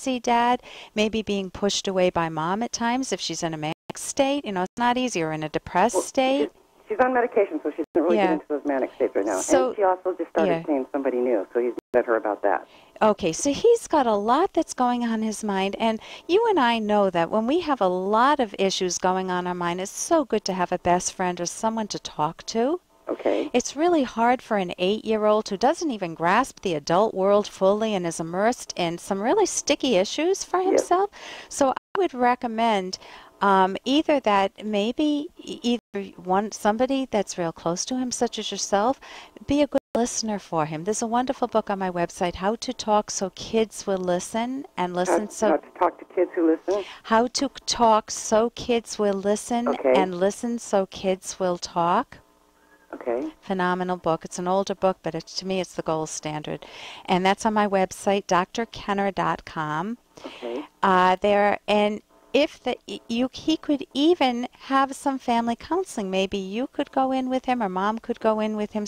see dad, maybe being pushed away by mom at times if she's in a manic state. You know, it's not easy, or in a depressed state. She's on medication, so she doesn't really get into those manic states right now. So, and she also just started seeing somebody new, so he's mad at her about that. Okay, so he's got a lot that's going on in his mind, and you and I know that when we have a lot of issues going on in our mind, it's so good to have a best friend or someone to talk to. Okay. It's really hard for an 8-year-old who doesn't even grasp the adult world fully and is immersed in some really sticky issues for himself. So I would recommend either that maybe somebody that's real close to him, such as yourself, be a good listener for him. There's a wonderful book on my website, How to Talk So Kids Will Listen, and listen How to talk to kids who listen? How to talk so kids will listen, and listen so kids will talk. Okay. Phenomenal book. It's an older book, but to me it's the gold standard. And that's on my website, drkenner.com. Okay. He could even have some family counseling. Maybe you could go in with him, or mom could go in with him.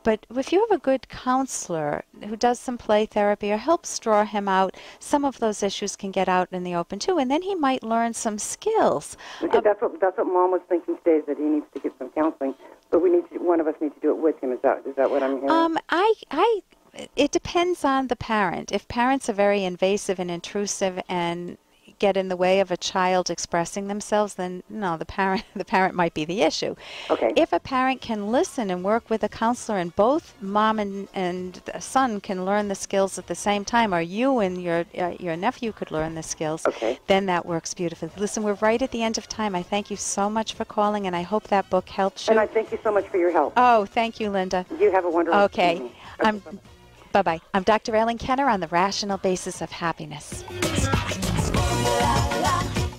But if you have a good counselor who does some play therapy or helps draw him out, some of those issues can get out in the open too, and then he might learn some skills. That's what Mom was thinking today, is that he needs to get some counseling, but one of us needs to do it with him. Is that what I'm hearing? It depends on the parent. If parents are very invasive and intrusive and get in the way of a child expressing themselves, then no, the parent might be the issue. Okay. If a parent can listen and work with a counselor, and both mom and the son can learn the skills at the same time, or you and your nephew could learn the skills, then that works beautifully. Listen, we're right at the end of time. I thank you so much for calling, and I hope that book helps you. And I thank you so much for your help. Oh, thank you, Linda. You have a wonderful evening. Bye-bye. I'm Dr. Ellen Kenner on the Rational Basis of Happiness.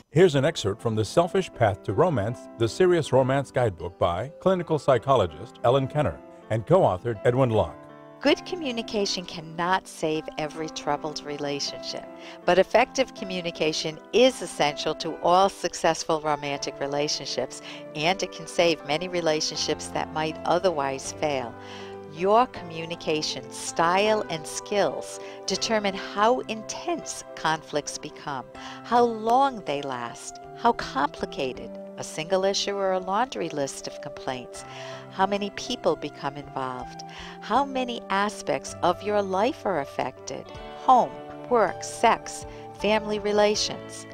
Here's an excerpt from The Selfish Path to Romance, the Serious Romance Guidebook by clinical psychologist Ellen Kenner and co-author Edwin Locke. Good communication cannot save every troubled relationship, but effective communication is essential to all successful romantic relationships, and it can save many relationships that might otherwise fail. Your communication style and skills determine how intense conflicts become, how long they last, how complicated a single issue or a laundry list of complaints, how many people become involved, how many aspects of your life are affected, home, work, sex, family relations,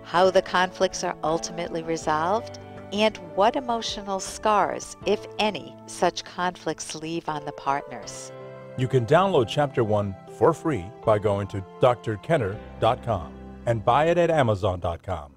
how the conflicts are ultimately resolved, and what emotional scars, if any, such conflicts leave on the partners. You can download Chapter 1 for free by going to drkenner.com and buy it at amazon.com.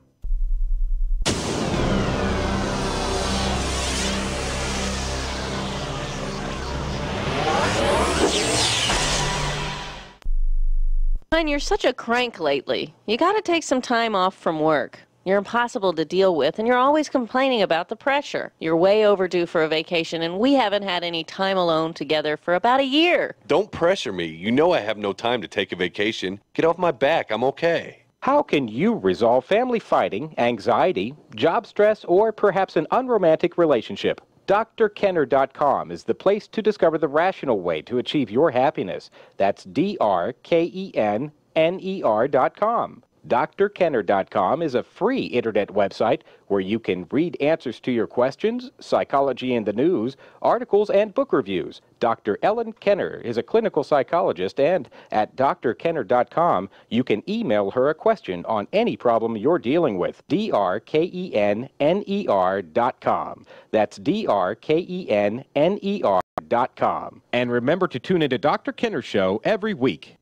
You're such a crank lately. You gotta take some time off from work. You're impossible to deal with, and you're always complaining about the pressure. You're way overdue for a vacation, and we haven't had any time alone together for about a year. Don't pressure me. You know I have no time to take a vacation. Get off my back. I'm okay. How can you resolve family fighting, anxiety, job stress, or perhaps an unromantic relationship? drkenner.com is the place to discover the rational way to achieve your happiness. That's drkenner.com. drkenner.com is a free internet website where you can read answers to your questions, psychology in the news, articles, and book reviews. Dr. Ellen Kenner is a clinical psychologist, and at drkenner.com, you can email her a question on any problem you're dealing with. drkenner.com. That's drkenner.com. And remember to tune into Dr. Kenner's show every week.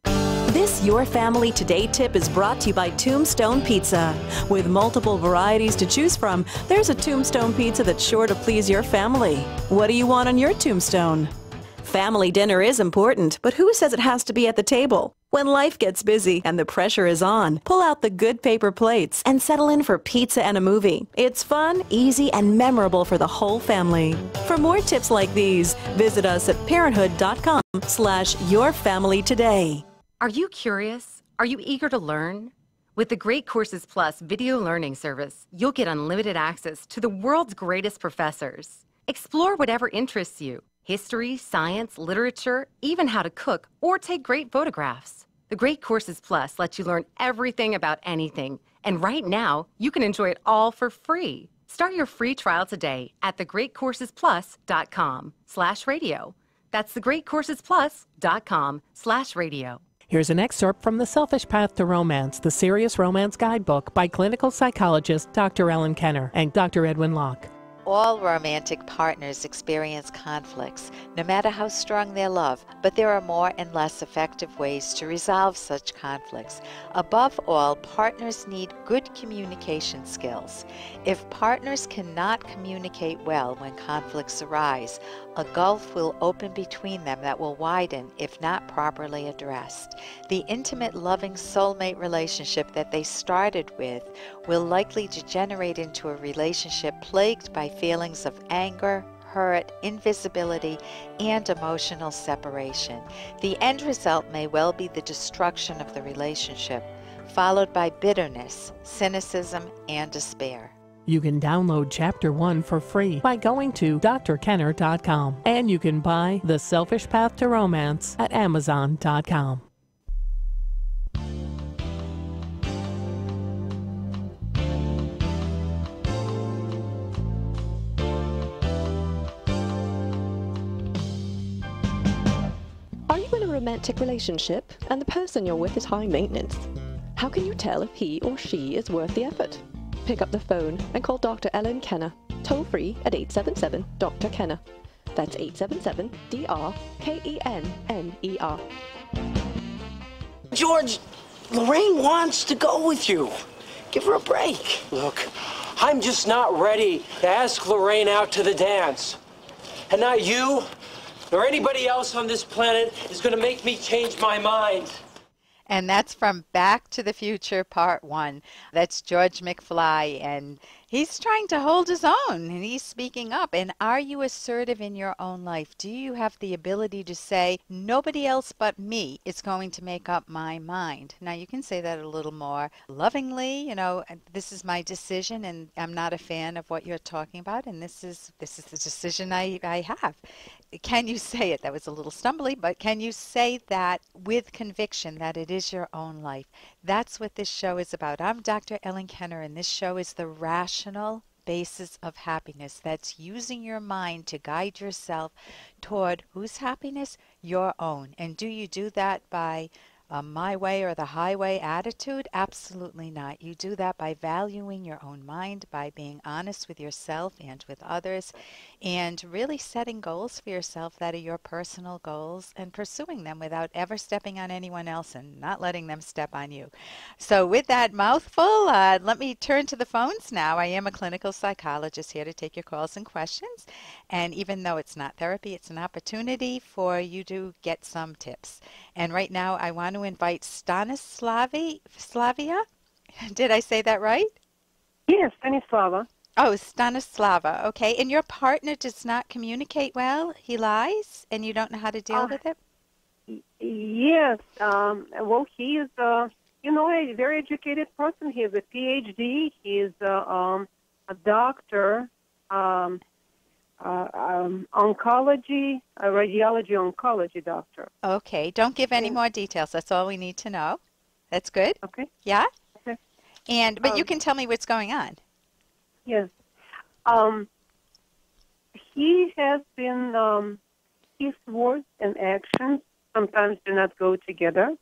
This Your Family Today tip is brought to you by Tombstone Pizza. With multiple varieties to choose from, there's a Tombstone Pizza that's sure to please your family. What do you want on your tombstone? Family dinner is important, but who says it has to be at the table? When life gets busy and the pressure is on, pull out the good paper plates and settle in for pizza and a movie. It's fun, easy, and memorable for the whole family. For more tips like these, visit us at parenthood.com/yourfamilytoday. Are you curious? Are you eager to learn? With the Great Courses Plus video learning service, you'll get unlimited access to the world's greatest professors. Explore whatever interests you: history, science, literature, even how to cook or take great photographs. The Great Courses Plus lets you learn everything about anything. And right now, you can enjoy it all for free. Start your free trial today at thegreatcoursesplus.com/radio. That's thegreatcoursesplus.com/radio. Here's an excerpt from The Selfish Path to Romance, the Serious Romance Guidebook by clinical psychologist Dr. Ellen Kenner and Dr. Edwin Locke. All romantic partners experience conflicts, no matter how strong their love, but there are more and less effective ways to resolve such conflicts. Above all, partners need good communication skills. If partners cannot communicate well when conflicts arise, a gulf will open between them that will widen if not properly addressed. The intimate, loving soulmate relationship that they started with will likely degenerate into a relationship plagued by feelings of anger, hurt, invisibility, and emotional separation. The end result may well be the destruction of the relationship, followed by bitterness, cynicism, and despair. You can download Chapter 1 for free by going to drkenner.com, and you can buy The Selfish Path to Romance at amazon.com. Are you in a romantic relationship and the person you're with is high maintenance? How can you tell if he or she is worth the effort? Pick up the phone and call Dr. Ellen Kenner, toll free at 877-DR-KENNER. That's 877-DR-KENNER. George, Lorraine wants to go with you. Give her a break. Look, I'm just not ready to ask Lorraine out to the dance. And not you, nor anybody else on this planet is going to make me change my mind. And that's from Back to the Future Part 1. That's George McFly, and he's trying to hold his own, and he's speaking up. And are you assertive in your own life? Do you have the ability to say, nobody else but me is going to make up my mind? Now, you can say that a little more lovingly, you know, this is my decision, and I'm not a fan of what you're talking about, and this is the decision I have. Can you say it? That was a little stumbly, but can you say that with conviction that it is your own life? That's what this show is about. I'm Dr. Ellen Kenner, and this show is the rational basis of happiness. That's using your mind to guide yourself toward whose happiness? Your own. And do you do that by my way or the highway attitude? Absolutely not. You do that by valuing your own mind, by being honest with yourself and with others, and really setting goals for yourself that are your personal goals and pursuing them without ever stepping on anyone else and not letting them step on you. So with that mouthful, let me turn to the phones now. I am a clinical psychologist here to take your calls and questions. And even though it's not therapy, it's an opportunity for you to get some tips. And right now I want to invite Stanislava. Did I say that right? Yes, Stanislava. Oh, Stanislava. Okay. And your partner does not communicate well? He lies and you don't know how to deal with it? Yes. Well, he is, a very educated person. He has a PhD. He is a doctor, oncology, a radiology oncology doctor. Okay. Don't give any more details. That's all we need to know. That's good? Okay. Yeah? Okay. But you can tell me what's going on. Yes. He has been, his words and actions sometimes do not go together.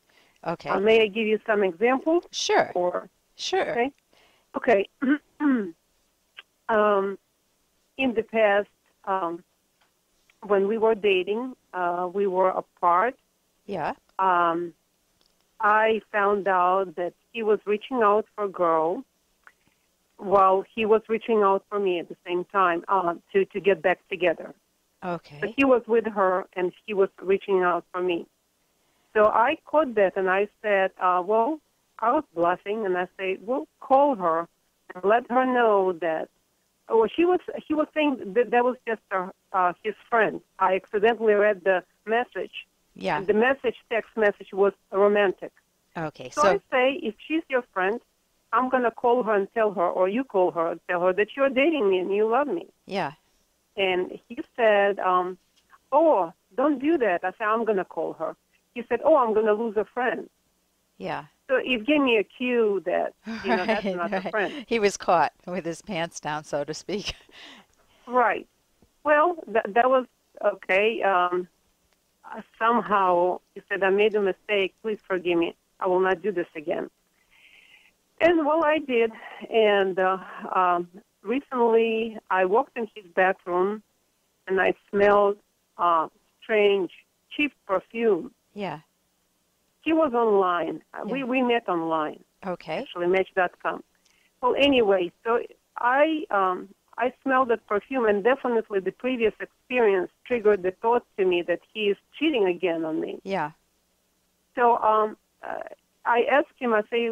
Okay. May I give you some examples? Sure. Sure. Okay. In the past, when we were dating, we were apart. Yeah. I found out that he was reaching out for a girl while he was reaching out for me at the same time to get back together. Okay. But he was with her, and he was reaching out for me. So I caught that, and I said, I was bluffing, and I said, call her and let her know that. Well, he was saying that was just his friend. I accidentally read the message. Yeah. The text message was romantic. Okay. So I say, if she's your friend, I'm going to call her and tell her, or you call her and tell her that you're dating me and you love me. Yeah. And he said, don't do that. I said, I'm going to call her. He said, I'm going to lose a friend. Yeah. So it gave me a cue that, that's not a right. friend. He was caught with his pants down, so to speak. Right. Well, that was okay. Somehow he said, I made a mistake. Please forgive me. I will not do this again. And, well, I did. And recently I walked in his bathroom, and I smelled strange, cheap perfume. Yeah. He was online. Yeah. We met online. Okay. Actually, Match.com. Well, anyway, so I smelled that perfume, and definitely the previous experience triggered the thought to me that he is cheating again on me. Yeah. So I asked him, I say,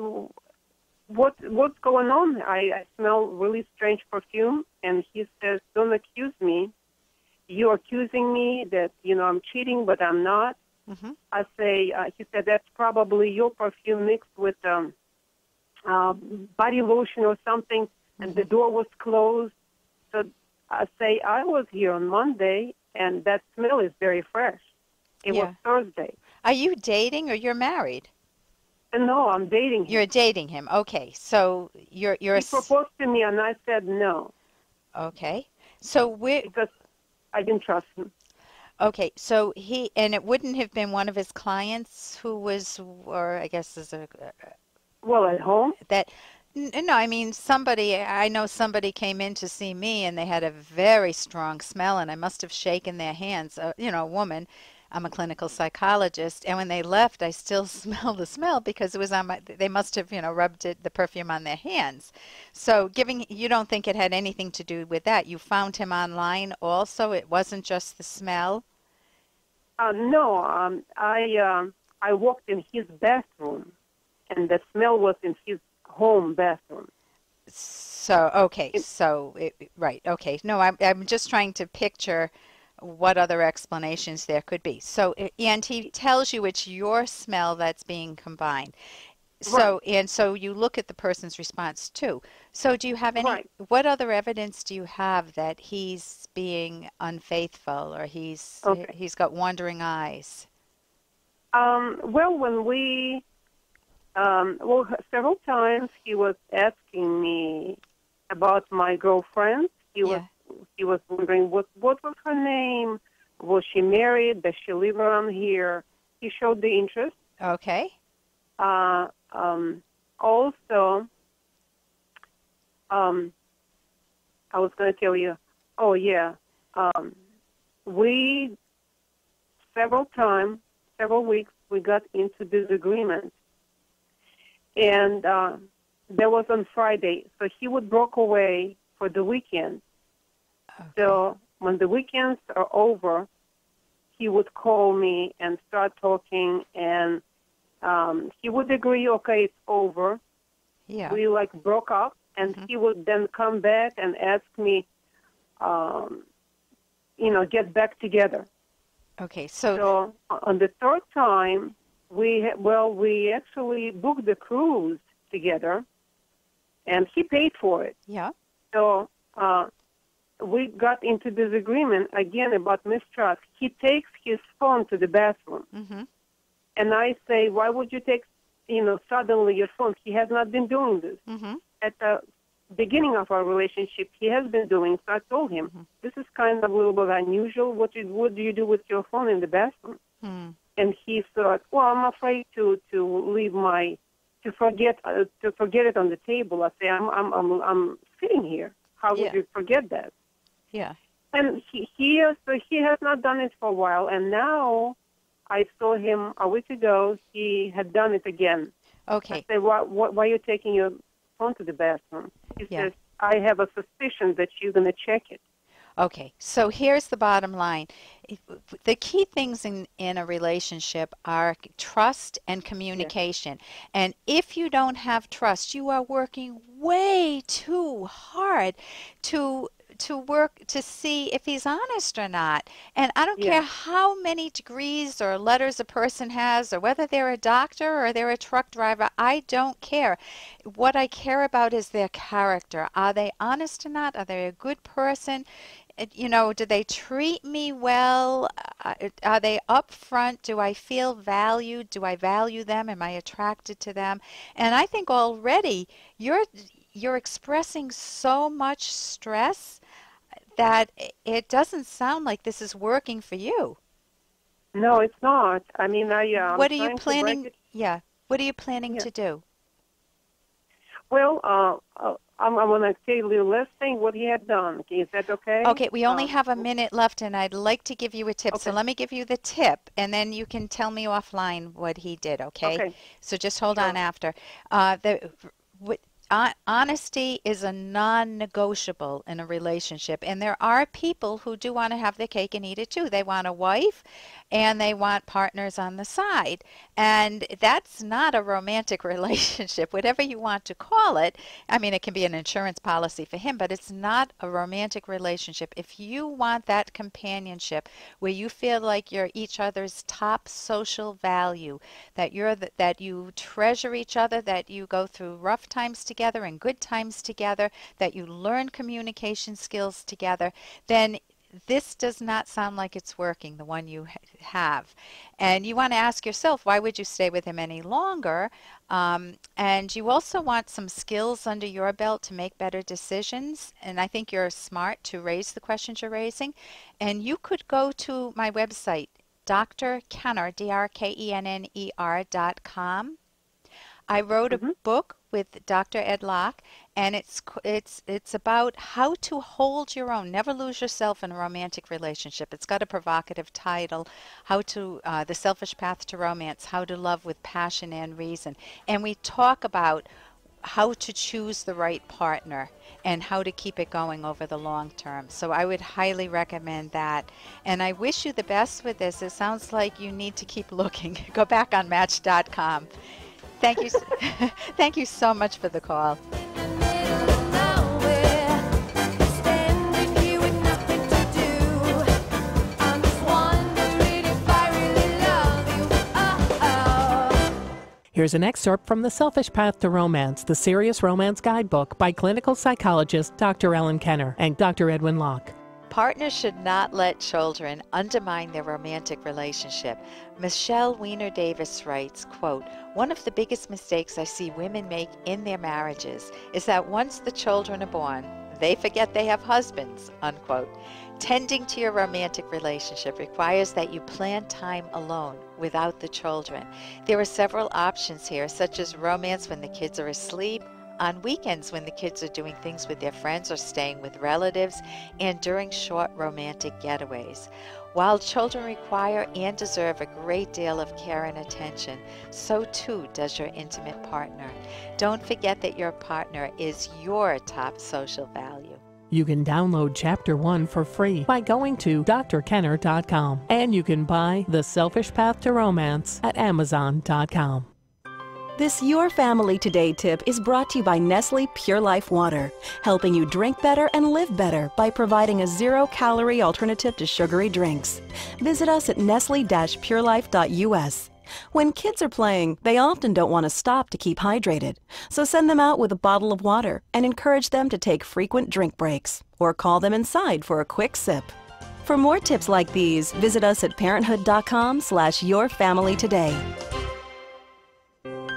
what's going on? I smell really strange perfume, and he says, don't accuse me. You're accusing me that, I'm cheating, but I'm not. Mm-hmm. I say, he said, that's probably your perfume mixed with body lotion or something, and the door was closed. So I say, I was here on Monday, and that smell is very fresh. It was Thursday. Are you dating or you're married? No, I'm dating him. You're dating him. Okay. So you're He proposed to me, and I said no. Okay. So because I didn't trust him. Okay, so and it wouldn't have been one of his clients who was, or I guess is a... Well, at home? No, I mean, I know somebody came in to see me and they had a very strong smell and I must have shaken their hands, a woman. I'm a clinical psychologist, and when they left, I still smell the smell because it was on they must have, rubbed the perfume on their hands. So you don't think it had anything to do with that? You found him online also? It wasn't just the smell? No, I walked in his bathroom, and the smell was in his home bathroom. So, okay, right, okay. No, I'm just trying to picture what other explanations there could be. So, and he tells you it's your smell that's being combined. So, right. And so you look at the person's response too. So do you have what other evidence do you have that he's being unfaithful or he's got wandering eyes? Well, when several times he was asking me about my girlfriend. He was wondering what was her name, was she married, does she live around here? He showed the interest. Okay. Also, I was going to tell you, several weeks, we got into disagreement. And that was on Friday. So he would broke away for the weekend. Okay. So when the weekends are over, he would call me and start talking, and he would agree, okay, it's over. Yeah. We broke up, and he would then come back and ask me, get back together. Okay, so on the third time, we actually booked the cruise together, and he paid for it. Yeah. So we got into disagreement again about mistrust. He takes his phone to the bathroom, and I say, "Why would you take, suddenly your phone?" He has not been doing this. At the beginning of our relationship, he has been doing. So I told him, "This is kind of a little bit unusual. What do you do with your phone in the bathroom?" And he thought, "Well, I'm afraid to leave to forget it on the table." I say, "I'm sitting here. How would you forget that?" Yeah. And he has not done it for a while, and now I saw him a week ago. He had done it again. Okay. I said, "Why are you taking your phone to the bathroom?" He says, "I have a suspicion that you're going to check it." Okay, so here's the bottom line. The key things in a relationship are trust and communication. And if you don't have trust, you are working way too hard to work to see if he's honest or not. And I don't care how many degrees or letters a person has, or whether they're a doctor or they're a truck driver. I don't care. What I care about is their character. Are they honest or not? Are they a good person? you know, do they treat me well? Are they upfront? Do I feel valued? Do I value them? Am I attracted to them? And I think already you're expressing so much stress that it doesn't sound like this is working for you. No, it's not. I mean, what are you planning? Yeah. What are you planning to do? Well, I'm going to say a little less thing what he had done. Is that okay? Okay, we only have a minute left, and I'd like to give you a tip. Okay. So let me give you the tip, and then you can tell me offline what he did, okay? Okay. So just hold on after. Honesty is a non-negotiable in a relationship, and there are people who do want to have their cake and eat it too. They want a wife and they want partners on the side, and that's not a romantic relationship, whatever you want to call it. I mean, it can be an insurance policy for him, but it's not a romantic relationship. If you want that companionship where you feel like you're each other's top social value, that that you treasure each other, that you go through rough times together and good times together, that you learn communication skills together, then this does not sound like it's working, the one you have. And you want to ask yourself, why would you stay with him any longer? And you also want some skills under your belt to make better decisions. And I think you're smart to raise the questions you're raising. And you could go to my website, drkenner, drkenner.com. I wrote a book with Dr. Ed Locke, and it's about how to hold your own, never lose yourself in a romantic relationship. It's got a provocative title, The Selfish Path to Romance, How to Love with Passion and Reason. And we talk about how to choose the right partner and how to keep it going over the long term. So I would highly recommend that. And I wish you the best with this. It sounds like you need to keep looking. Go back on Match.com. Thank you. Thank you so much for the call. Here's an excerpt from The Selfish Path to Romance, the Serious Romance Guidebook by clinical psychologist Dr. Ellen Kenner and Dr. Edwin Locke. Partners should not let children undermine their romantic relationship. Michelle Weiner Davis writes, quote, "One of the biggest mistakes I see women make in their marriages is that once the children are born, they forget they have husbands," unquote. Tending to your romantic relationship requires that you plan time alone without the children. There are several options here, such as romance when the kids are asleep, on weekends when the kids are doing things with their friends or staying with relatives, and during short romantic getaways. While children require and deserve a great deal of care and attention, so too does your intimate partner. Don't forget that your partner is your top social value. You can download Chapter 1 for free by going to drkenner.com, and you can buy The Selfish Path to Romance at amazon.com. This Your Family Today tip is brought to you by Nestle Pure Life Water, helping you drink better and live better by providing a zero-calorie alternative to sugary drinks. Visit us at nestle-purelife.us. When kids are playing, they often don't want to stop to keep hydrated, so send them out with a bottle of water and encourage them to take frequent drink breaks, or call them inside for a quick sip. For more tips like these, visit us at parenthood.com/yourfamilytoday.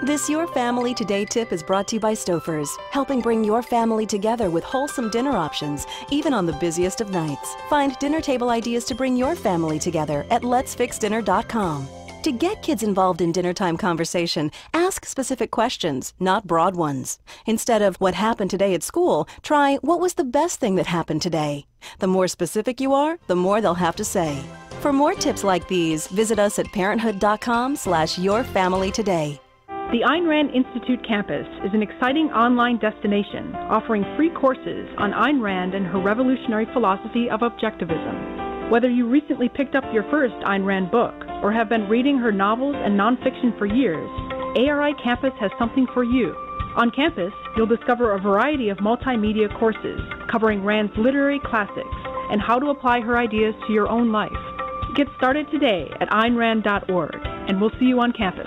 This Your Family Today tip is brought to you by Stouffer's, helping bring your family together with wholesome dinner options, even on the busiest of nights. Find dinner table ideas to bring your family together at letsfixdinner.com. To get kids involved in dinnertime conversation, ask specific questions, not broad ones. Instead of what happened today at school, try what was the best thing that happened today. The more specific you are, the more they'll have to say. For more tips like these, visit us at parenthood.com/yourfamilytoday. The Ayn Rand Institute campus is an exciting online destination offering free courses on Ayn Rand and her revolutionary philosophy of objectivism. Whether you recently picked up your first Ayn Rand book or have been reading her novels and nonfiction for years, ARI Campus has something for you. On campus, you'll discover a variety of multimedia courses covering Rand's literary classics and how to apply her ideas to your own life. Get started today at AynRand.org, and we'll see you on campus.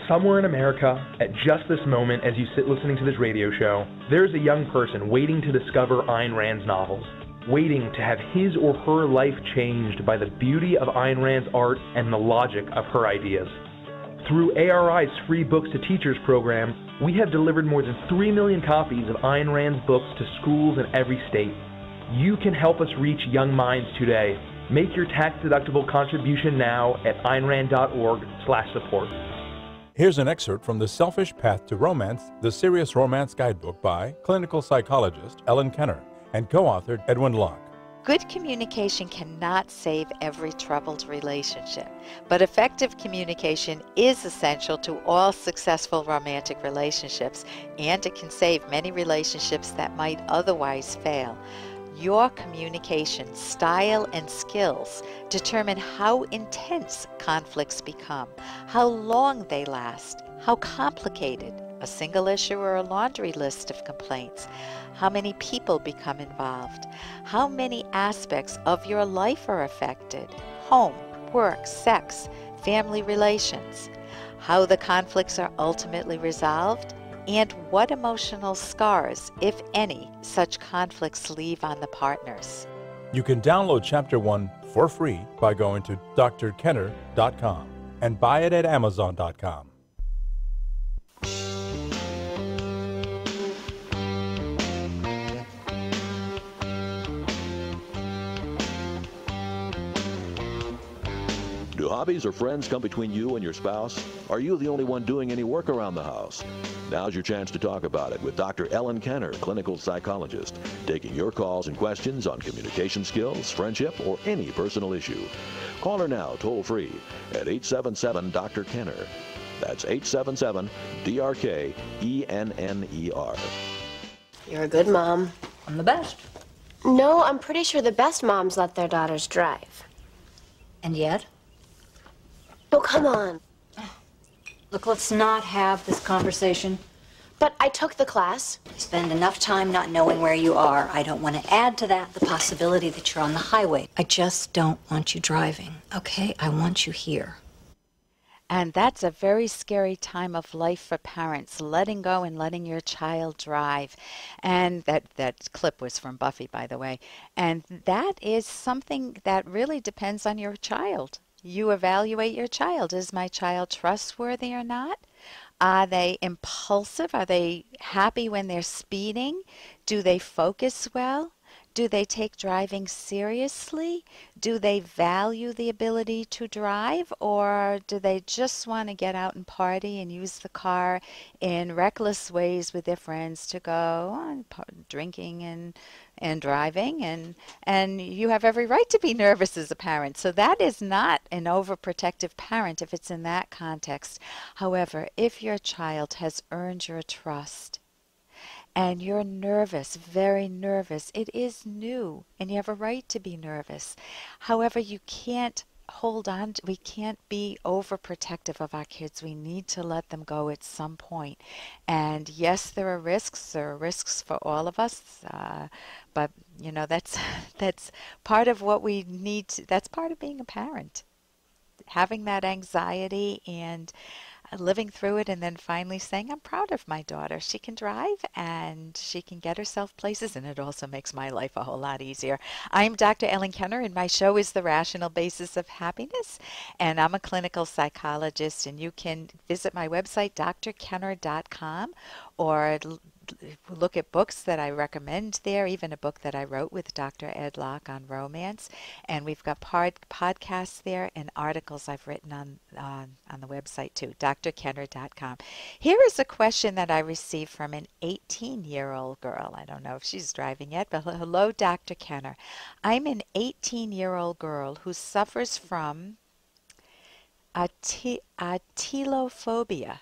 Somewhere in America, at just this moment as you sit listening to this radio show, there's a young person waiting to discover Ayn Rand's novels. waiting to have his or her life changed by the beauty of Ayn Rand's art and the logic of her ideas. Through ARI's Free Books to Teachers program, we have delivered more than 3 million copies of Ayn Rand's books to schools in every state. You can help us reach young minds today. Make your tax-deductible contribution now at aynrand.org/support. Here's an excerpt from The Selfish Path to Romance, the Serious Romance Guidebook by clinical psychologist Ellen Kenner and co-authored Edwin Locke. Good communication cannot save every troubled relationship, but effective communication is essential to all successful romantic relationships, and it can save many relationships that might otherwise fail. Your communication style and skills determine how intense conflicts become, how long they last, how complicated, a single issue or a laundry list of complaints, how many people become involved, how many aspects of your life are affected, home, work, sex, family relations, how the conflicts are ultimately resolved, and what emotional scars, if any, such conflicts leave on the partners. You can download Chapter 1 for free by going to drkenner.com and buy it at amazon.com. Do hobbies or friends come between you and your spouse? Are you the only one doing any work around the house? Now's your chance to talk about it with Dr. Ellen Kenner, clinical psychologist, taking your calls and questions on communication skills, friendship, or any personal issue. Call her now, toll-free, at 877-DR-KENNER. That's 877-DRK-ENNER. You're a good mom. I'm the best. No, I'm pretty sure the best moms let their daughters drive. And yet? Oh, come on. Look, let's not have this conversation. But I took the class. You spend enough time not knowing where you are. I don't want to add to that the possibility that you're on the highway. I just don't want you driving, okay? I want you here. And that's a very scary time of life for parents, letting go and letting your child drive. And that clip was from Buffy, by the way. And that is something that really depends on your child. You evaluate your child. Is my child trustworthy or not? Are they impulsive? Are they happy when they're speeding? Do they focus well? Do they take driving seriously? Do they value the ability to drive, or do they just want to get out and party and use the car in reckless ways with their friends to go on drinking and driving? And you have every right to be nervous as a parent. So that is not an overprotective parent if it's in that context. However, if your child has earned your trust, and you're nervous, very nervous, it is new, and you have a right to be nervous. However, you can't hold on, we can't be overprotective of our kids. We need to let them go at some point. And yes, there are risks for all of us, but you know, that's part of what we need to, that's part of being a parent. Having that anxiety and living through it, and then finally saying, I'm proud of my daughter. She can drive and she can get herself places, and it also makes my life a whole lot easier. I'm Dr. Ellen Kenner, and my show is The Rational Basis of Happiness, and I'm a clinical psychologist, and you can visit my website, drkenner.com, or look at books that I recommend there, even a book that I wrote with Dr. Ed Locke on romance. And we've got podcasts there and articles I've written on the website too, drkenner.com. Here is a question that I received from an 18-year-old girl. I don't know if she's driving yet, but hello, Dr. Kenner. I'm an 18-year-old girl who suffers from atelophobia.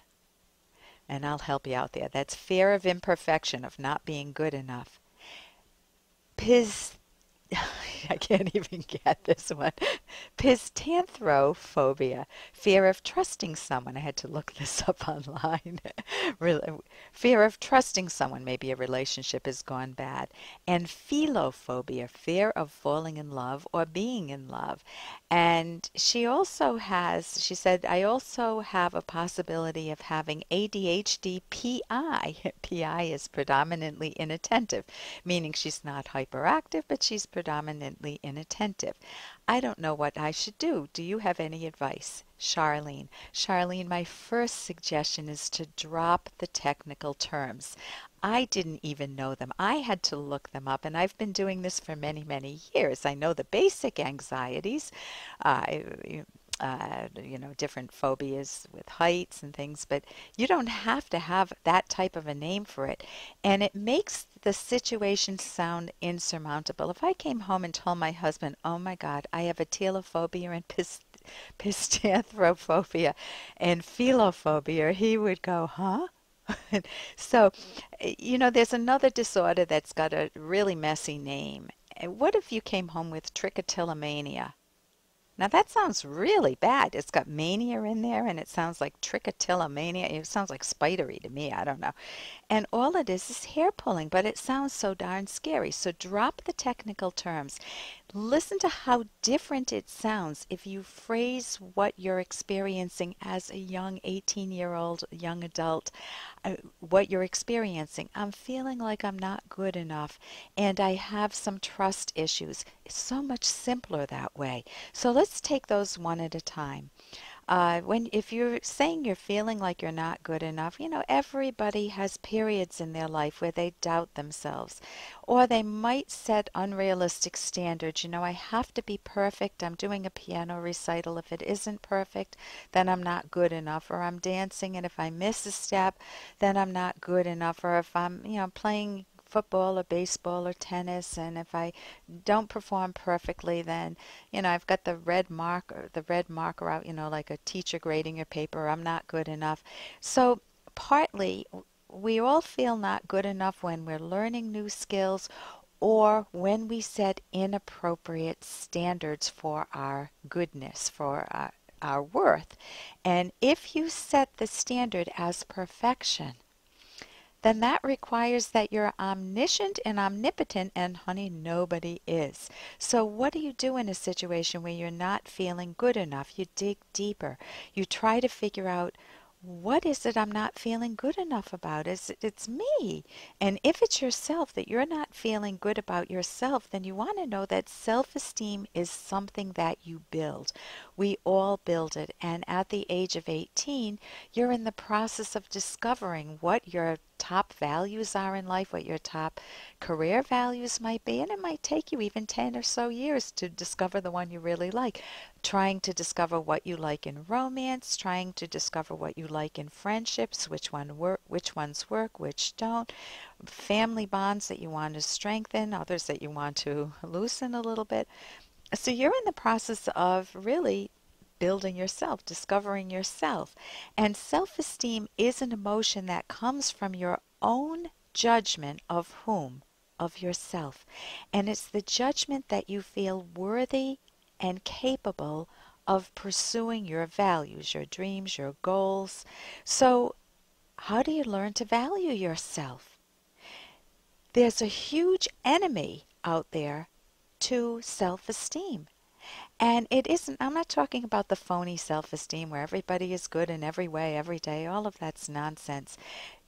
And I'll help you out there. That's fear of imperfection, of not being good enough. I can't even get this one. Pistanthrophobia, fear of trusting someone. I had to look this up online. Fear of trusting someone, maybe a relationship has gone bad. And philophobia, fear of falling in love or being in love. And she said, I also have a possibility of having ADHD PI. PI is predominantly inattentive, meaning she's not hyperactive, but she's predominantly inattentive. I don't know what I should do. Do you have any advice? Charlene. Charlene, my first suggestion is to drop the technical terms. I didn't even know them. I had to look them up, and I've been doing this for many, many years. I know the basic anxieties, different phobias with heights and things, but you don't have to have that type of a name for it. And it makes the situation sound insurmountable. If I came home and told my husband, oh my God, I have a telophobia and pistanthrophobia and philophobia, he would go, huh? So, there's another disorder that's got a really messy name. What if you came home with trichotillomania? Now that sounds really bad. It's got mania in there, and it sounds like trichotillomania. It sounds like spidery to me. I don't know. And all it is hair pulling, but it sounds so darn scary. So drop the technical terms. Listen to how different it sounds if you phrase what you're experiencing as a young 18-year-old, young adult, what you're experiencing. I'm feeling like I'm not good enough, and I have some trust issues. It's so much simpler that way. So let's take those one at a time. If you're saying you're feeling like you're not good enough, everybody has periods in their life where they doubt themselves, or they might set unrealistic standards. I have to be perfect. I'm doing a piano recital. If it isn't perfect, then I'm not good enough. Or I'm dancing, and if I miss a step, then I'm not good enough. Or if I'm, playing football or baseball or tennis, and if I don't perform perfectly, then I've got the red marker out, like a teacher grading your paper. I'm not good enough. So partly we all feel not good enough when we're learning new skills, or when we set inappropriate standards for our goodness, for our worth. And if you set the standard as perfection, then that requires that you're omniscient and omnipotent, and honey, nobody is. So what do you do in a situation where you're not feeling good enough? You dig deeper. You try to figure out, what is it I'm not feeling good enough about? It's me. And if it's yourself, that you're not feeling good about yourself, then you want to know that self-esteem is something that you build. We all build it. And at the age of 18, you're in the process of discovering what your top values are in life, what your top career values might be, and it might take you even 10 or so years to discover the one you really like. Trying to discover what you like in romance, trying to discover what you like in friendships, which ones work, which don't, family bonds that you want to strengthen, others that you want to loosen a little bit. So you're in the process of really building yourself, discovering yourself. And self-esteem is an emotion that comes from your own judgment of whom? Of yourself. And it's the judgment that you feel worthy and capable of pursuing your values, your dreams, your goals. So how do you learn to value yourself? There's a huge enemy out there to self-esteem. And it isn't, I'm not talking about the phony self-esteem where everybody is good in every way, every day. All of that's nonsense.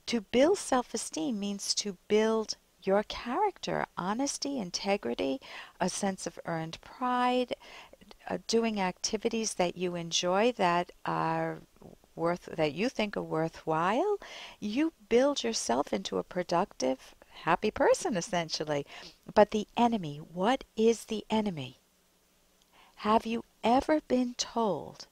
To build self-esteem means to build your character, honesty, integrity, a sense of earned pride, doing activities that you enjoy that you think are worthwhile. You build yourself into a productive, happy person, essentially. But the enemy, what is the enemy? Have you ever been told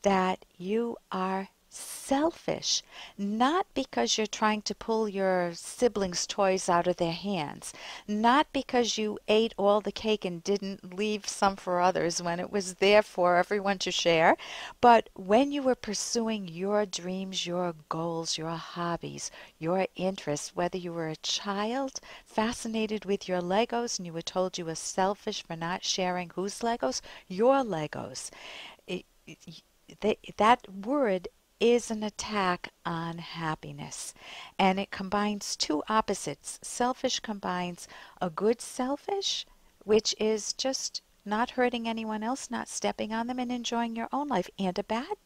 that you are selfish, not because you're trying to pull your siblings' toys out of their hands, not because you ate all the cake and didn't leave some for others when it was there for everyone to share, but when you were pursuing your dreams, your goals, your hobbies, your interests, whether you were a child fascinated with your Legos and you were told you were selfish for not sharing whose Legos? Your Legos. That word is an attack on happiness, and it combines two opposites. Selfish combines a good selfish, which is just not hurting anyone else, not stepping on them, and enjoying your own life, and a bad,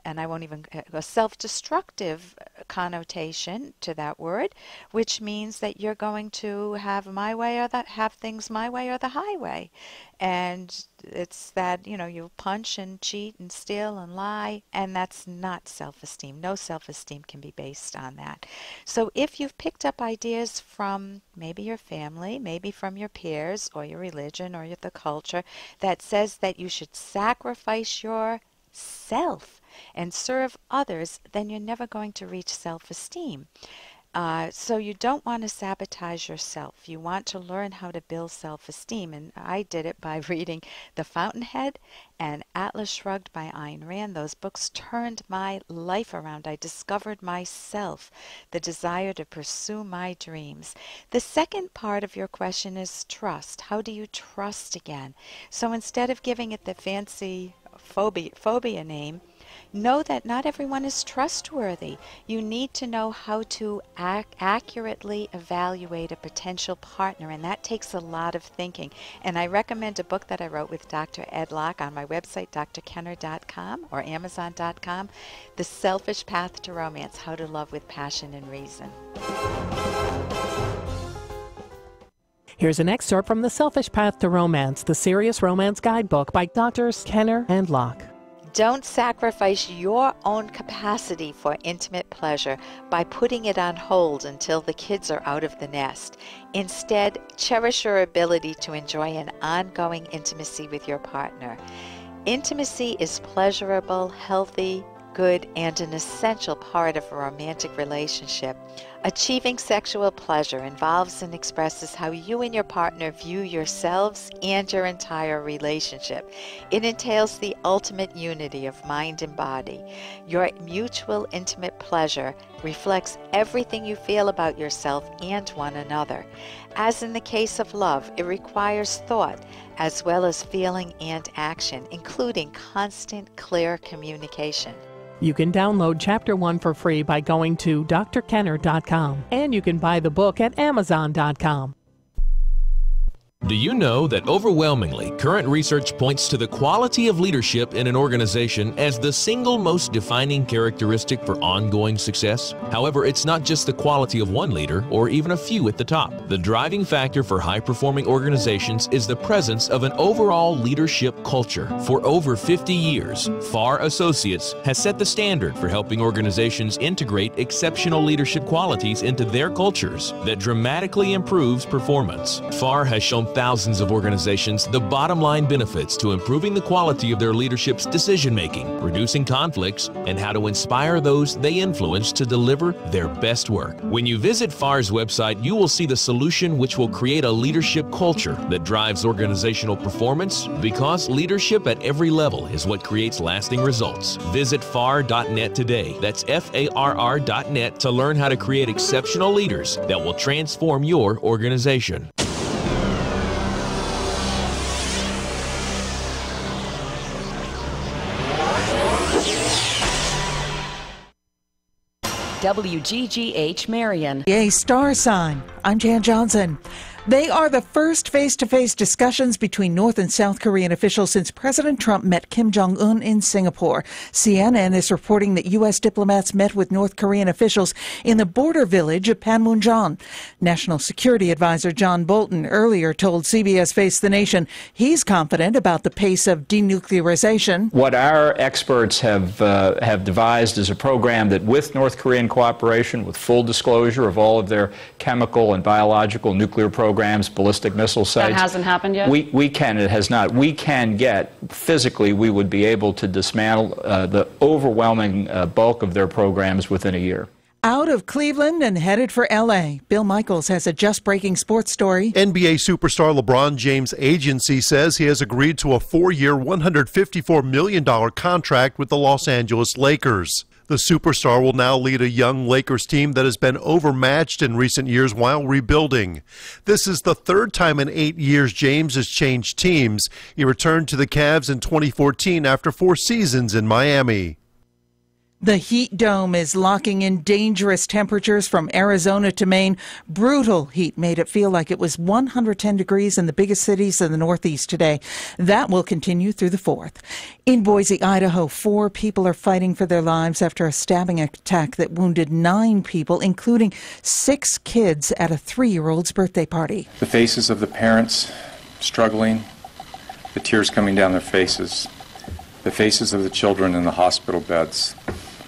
and I won't even, a self-destructive connotation to that word, which means that you're going to have my way or have things my way or the highway. And it's that, you punch and cheat and steal and lie, and that's not self-esteem. No self-esteem can be based on that. So if you've picked up ideas from maybe your family, maybe from your peers or your religion or the culture that says that you should sacrifice yourself and serve others, then you're never going to reach self-esteem. So you don't want to sabotage yourself. You want to learn how to build self-esteem. And I did it by reading The Fountainhead and Atlas Shrugged by Ayn Rand. Those books turned my life around. I discovered myself, the desire to pursue my dreams. The second part of your question is trust. How do you trust again? So instead of giving it the fancy phobia name, know that not everyone is trustworthy. You need to know how to accurately evaluate a potential partner, and that takes a lot of thinking. And I recommend a book that I wrote with Dr. Ed Locke on my website, drkenner.com or amazon.com, The Selfish Path to Romance, How to Love with Passion and Reason. Here's an excerpt from The Selfish Path to Romance, the Serious Romance Guidebook by Drs. Kenner and Locke. Don't sacrifice your own capacity for intimate pleasure by putting it on hold until the kids are out of the nest. Instead, cherish your ability to enjoy an ongoing intimacy with your partner. Intimacy is pleasurable, healthy, good, and an essential part of a romantic relationship. Achieving sexual pleasure involves and expresses how you and your partner view yourselves and your entire relationship. It entails the ultimate unity of mind and body. Your mutual intimate pleasure reflects everything you feel about yourself and one another. As in the case of love, it requires thought as well as feeling and action, including constant, clear communication. You can download Chapter 1 for free by going to drkenner.com, and you can buy the book at amazon.com. Do you know that overwhelmingly, current research points to the quality of leadership in an organization as the single most defining characteristic for ongoing success? However, it's not just the quality of one leader or even a few at the top. The driving factor for high-performing organizations is the presence of an overall leadership culture. For over 50 years, FAR Associates has set the standard for helping organizations integrate exceptional leadership qualities into their cultures that dramatically improves performance. FAR has shown thousands of organizations the bottom line benefits to improving the quality of their leadership's decision-making, reducing conflicts, and how to inspire those they influence to deliver their best work. When you visit FAR's website, you will see the solution which will create a leadership culture that drives organizational performance, because leadership at every level is what creates lasting results. Visit FAR.net today. That's FARR.net to learn how to create exceptional leaders that will transform your organization. WGGH Marion. A star sign. I'm Jan Johnson. They are the first face-to-face discussions between North and South Korean officials since President Trump met Kim Jong-un in Singapore. CNN is reporting that U.S. diplomats met with North Korean officials in the border village of Panmunjom. National Security Advisor John Bolton earlier told CBS Face the Nation he's confident about the pace of denuclearization. What our experts have devised is a program that, with North Korean cooperation, with full disclosure of all of their chemical and biological nuclear programs, ballistic missile sites. That hasn't happened yet? It has not. We can get, physically, we would be able to dismantle the overwhelming bulk of their programs within a year. Out of Cleveland and headed for L.A., Bill Michaels has a just-breaking sports story. NBA superstar LeBron James' agency says he has agreed to a 4-year, $154 million contract with the Los Angeles Lakers. The superstar will now lead a young Lakers team that has been overmatched in recent years while rebuilding. This is the third time in 8 years James has changed teams. He returned to the Cavs in 2014 after 4 seasons in Miami. The heat dome is locking in dangerous temperatures from Arizona to Maine. Brutal heat made it feel like it was 110 degrees in the biggest cities in the Northeast today. That will continue through the 4th. In Boise, Idaho, 4 people are fighting for their lives after a stabbing attack that wounded 9 people, including 6 kids at a 3-year-old's birthday party. The faces of the parents struggling, the tears coming down their faces, the faces of the children in the hospital beds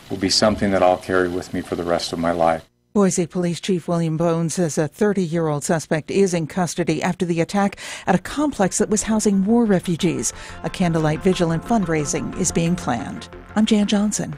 will be something that I'll carry with me for the rest of my life. Boise Police Chief William Bones says a 30-year-old suspect is in custody after the attack at a complex that was housing war refugees. A candlelight vigil and fundraising is being planned. I'm Jan Johnson.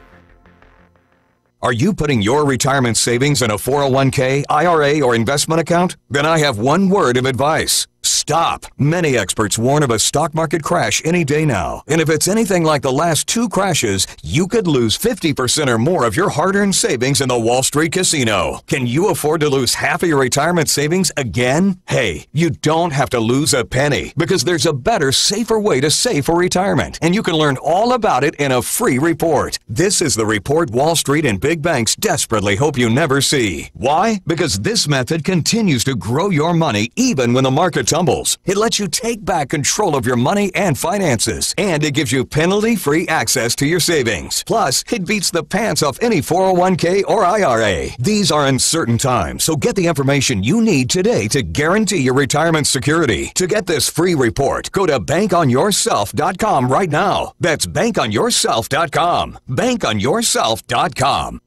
Are you putting your retirement savings in a 401k, IRA, or investment account? Then I have one word of advice. Stop. Many experts warn of a stock market crash any day now. And if it's anything like the last 2 crashes, you could lose 50% or more of your hard-earned savings in the Wall Street casino. Can you afford to lose half of your retirement savings again? Hey, you don't have to lose a penny because there's a better, safer way to save for retirement. And you can learn all about it in a free report. This is the report Wall Street and big banks desperately hope you never see. Why? Because this method continues to grow your money even when the market tumbles. It lets you take back control of your money and finances, and it gives you penalty-free access to your savings. Plus, it beats the pants off any 401k or IRA. These are uncertain times, so get the information you need today to guarantee your retirement security. To get this free report, go to bankonyourself.com right now. That's bankonyourself.com. bankonyourself.com.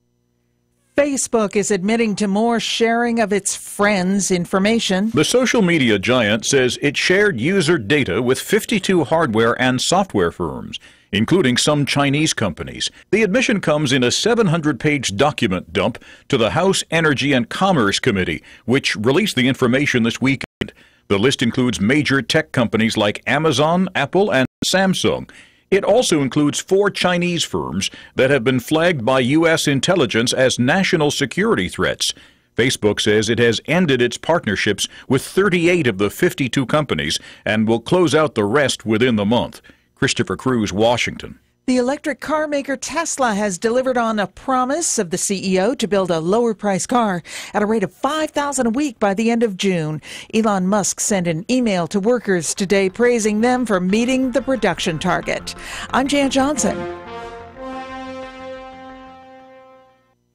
Facebook is admitting to more sharing of its friends' information. The social media giant says it shared user data with 52 hardware and software firms, including some Chinese companies. The admission comes in a 700-page document dump to the House Energy and Commerce Committee, which released the information this weekend. The list includes major tech companies like Amazon, Apple, and Samsung. It also includes 4 Chinese firms that have been flagged by U.S. intelligence as national security threats. Facebook says it has ended its partnerships with 38 of the 52 companies and will close out the rest within the month. Christopher Cruz, Washington. The electric car maker Tesla has delivered on a promise of the CEO to build a lower-priced car at a rate of $5,000 a week by the end of June. Elon Musk sent an email to workers today praising them for meeting the production target. I'm Jan Johnson.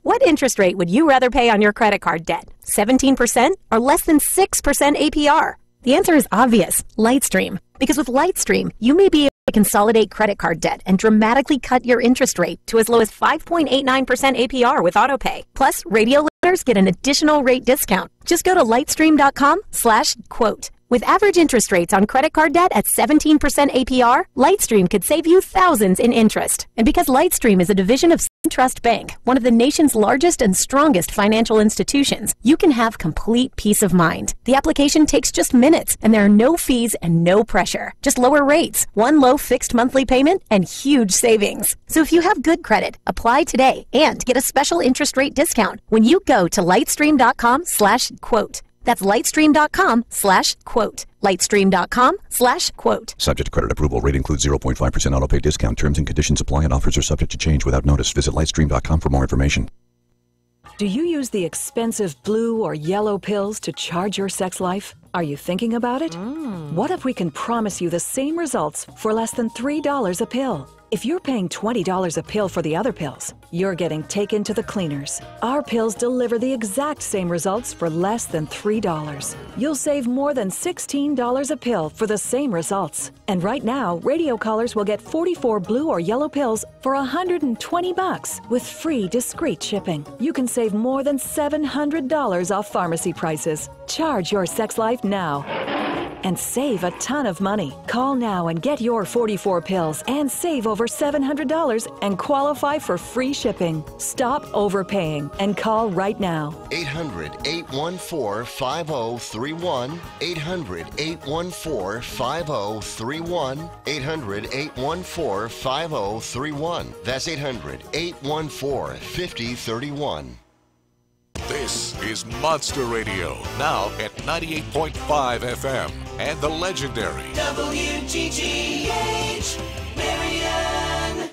What interest rate would you rather pay on your credit card debt? 17% or less than 6% APR? The answer is obvious, Lightstream. Because with Lightstream, you may be able to consolidate credit card debt and dramatically cut your interest rate to as low as 5.89% APR with AutoPay. Plus, radio listeners get an additional rate discount. Just go to lightstream.com/quote. With average interest rates on credit card debt at 17% APR, Lightstream could save you thousands in interest. And because Lightstream is a division of Trust Bank, one of the nation's largest and strongest financial institutions, you can have complete peace of mind. The application takes just minutes, and there are no fees and no pressure. Just lower rates, one low fixed monthly payment, and huge savings. So if you have good credit, apply today and get a special interest rate discount when you go to lightstream.com/quote. That's lightstream.com/quote. Lightstream.com/quote. Subject to credit approval. Rate includes 0.5% autopay discount. Terms and conditions apply, and offers are subject to change without notice. Visit lightstream.com for more information. Do you use the expensive blue or yellow pills to charge your sex life? Are you thinking about it? What if we can promise you the same results for less than $3 a pill? If you're paying $20 a pill for the other pills, you're getting taken to the cleaners. Our pills deliver the exact same results for less than $3. You'll save more than $16 a pill for the same results. And right now, radio callers will get 44 blue or yellow pills for $120 with free discreet shipping. You can save more than $700 off pharmacy prices. Charge your sex life now and save a ton of money. Call now and get your 44 pills and save over $700 and qualify for free shipping. Stop overpaying and call right now. 800-814-5031. 800-814-5031. 800-814-5031. That's 800-814-5031. This is Monster Radio, now at 98.5 FM and the legendary WGGH, Marion.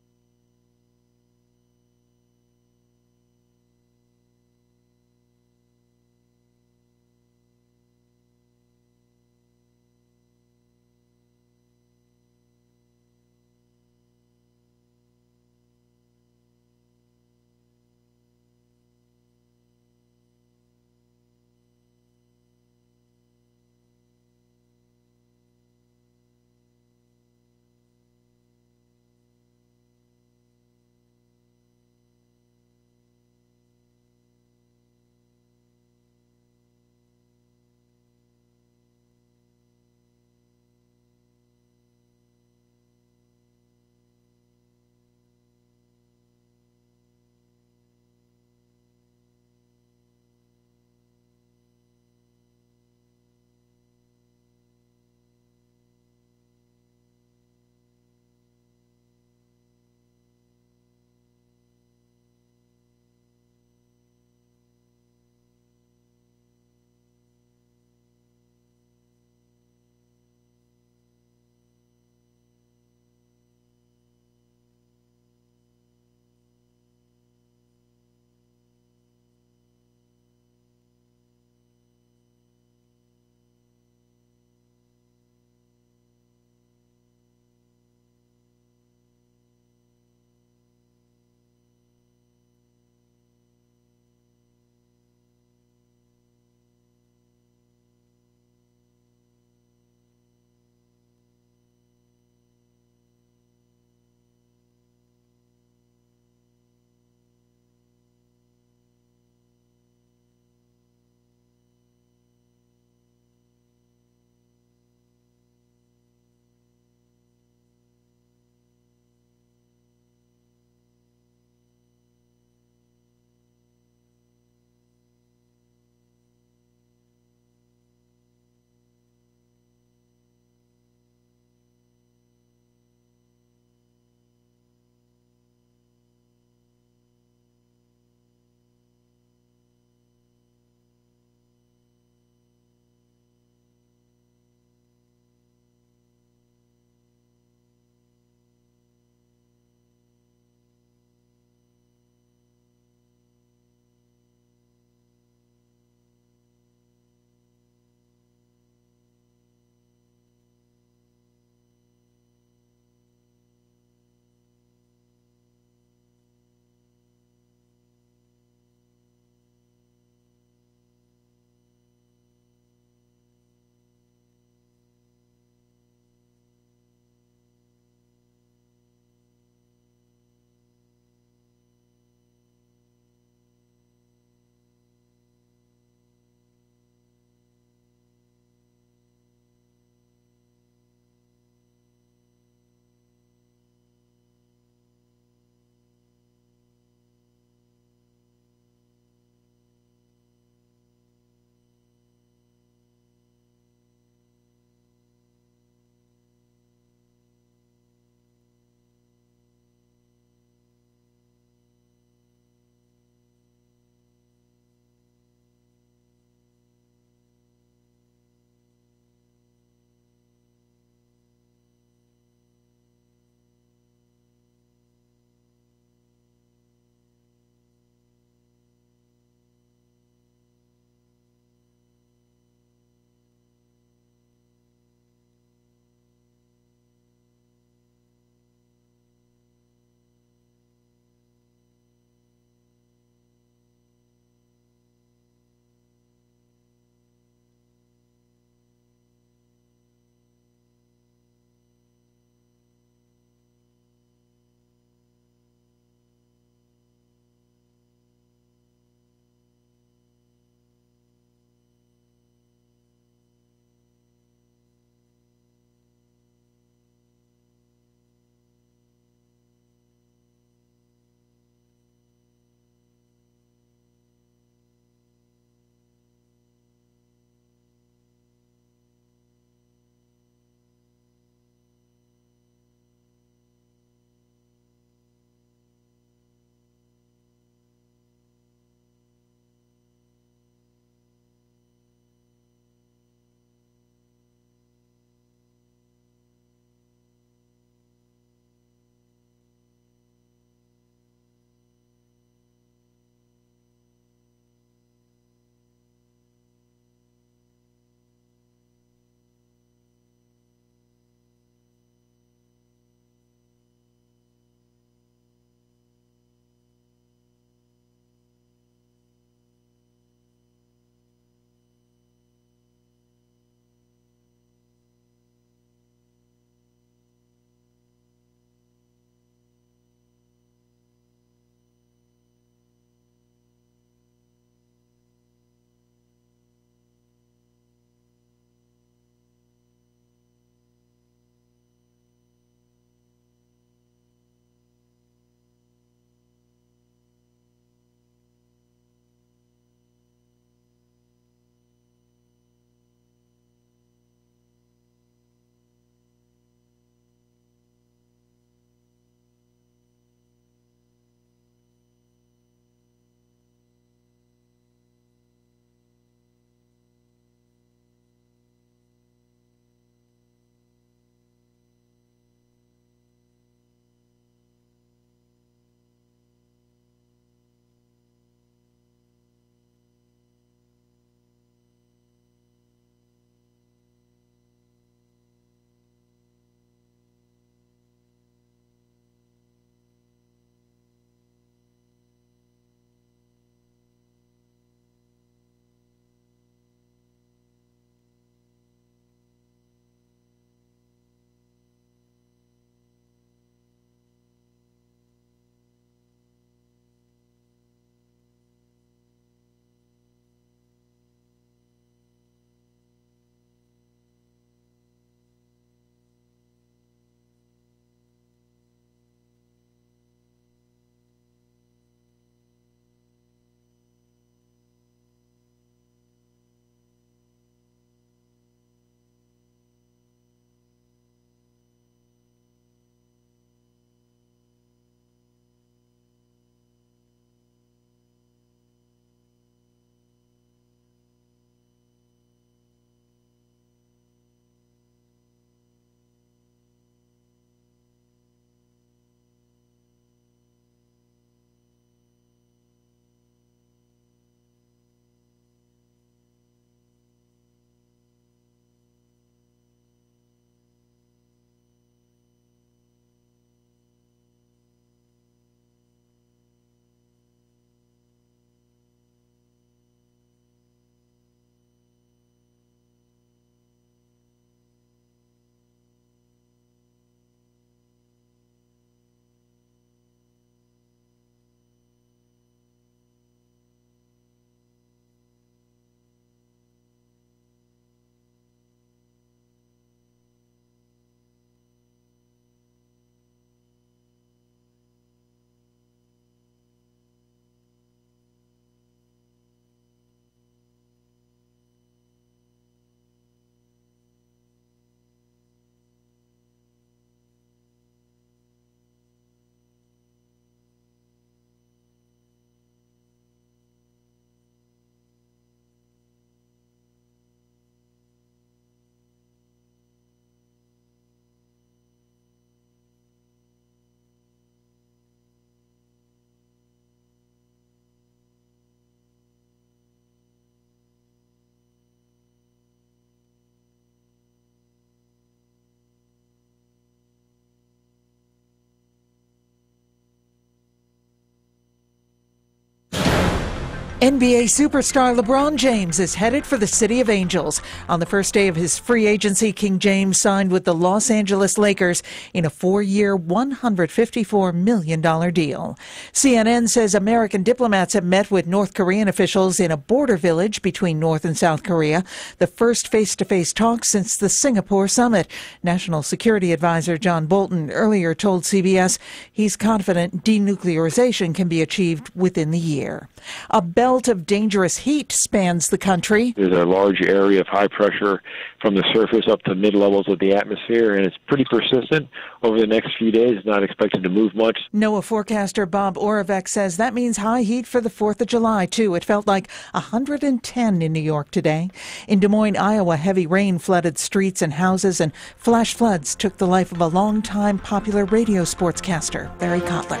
NBA superstar LeBron James is headed for the City of Angels. On the first day of his free agency, King James signed with the Los Angeles Lakers in a 4-year, $154 million deal. CNN says American diplomats have met with North Korean officials in a border village between North and South Korea, the first face-to-face talks since the Singapore summit. National Security Advisor John Bolton earlier told CBS he's confident denuclearization can be achieved within the year. A belt of dangerous heat spans the country. There's a large area of high pressure from the surface up to mid-levels of the atmosphere, and it's pretty persistent over the next few days. It's not expected to move much. NOAA forecaster Bob Oravec says that means high heat for the 4th of July, too. It felt like 110 in New York today. In Des Moines, Iowa, heavy rain flooded streets and houses, and flash floods took the life of a longtime popular radio sportscaster, Barry Kotler.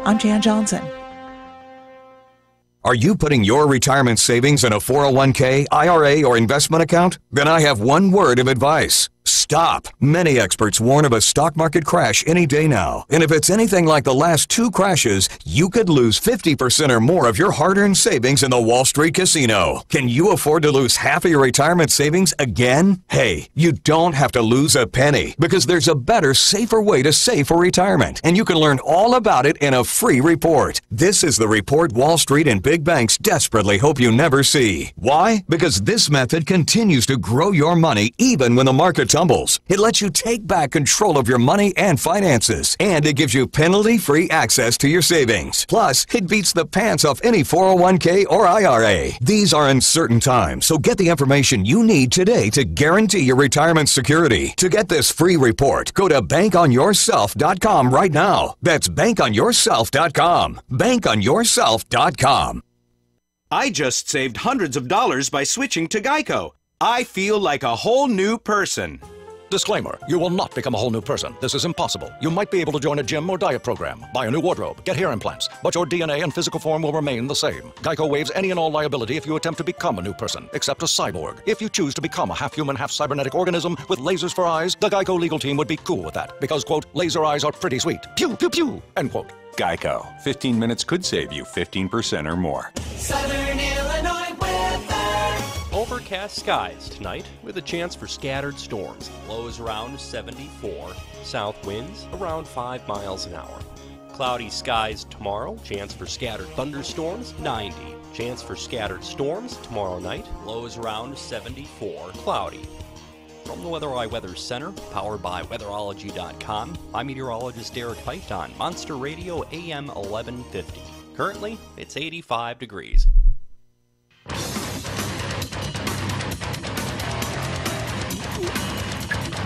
I'm Jan Johnson. Are you putting your retirement savings in a 401k, IRA, or investment account? Then I have one word of advice. Stop. Many experts warn of a stock market crash any day now. And if it's anything like the last 2 crashes, you could lose 50% or more of your hard-earned savings in the Wall Street casino. Can you afford to lose half of your retirement savings again? Hey, you don't have to lose a penny because there's a better, safer way to save for retirement. And you can learn all about it in a free report. This is the report Wall Street and big banks desperately hope you never see. Why? Because this method continues to grow your money even when the market tumbles. It lets you take back control of your money and finances, and it gives you penalty-free access to your savings. Plus, it beats the pants off any 401k or IRA. These are uncertain times, so get the information you need today to guarantee your retirement security. To get this free report, go to bankonyourself.com right now. That's bankonyourself.com. Bankonyourself.com. I just saved hundreds of dollars by switching to Geico. I feel like a whole new person. Disclaimer, you will not become a whole new person. This is impossible. You might be able to join a gym or diet program, buy a new wardrobe, get hair implants, but your DNA and physical form will remain the same. Geico waives any and all liability if you attempt to become a new person, except a cyborg. If you choose to become a half-human, half-cybernetic organism with lasers for eyes, the Geico legal team would be cool with that, because, quote, laser eyes are pretty sweet. Pew, pew, pew, end quote. Geico. 15 minutes could save you 15% or more. Southern Illinois weather. Overcast skies tonight with a chance for scattered storms. Lows around 74. South winds around 5 miles an hour. Cloudy skies tomorrow. Chance for scattered thunderstorms 90. Chance for scattered storms tomorrow night. Lows around 74. Cloudy. From the Weather Weather Center, powered by weatherology.com, I'm meteorologist Derek Height on Monster Radio AM 1150. Currently, it's 85 degrees.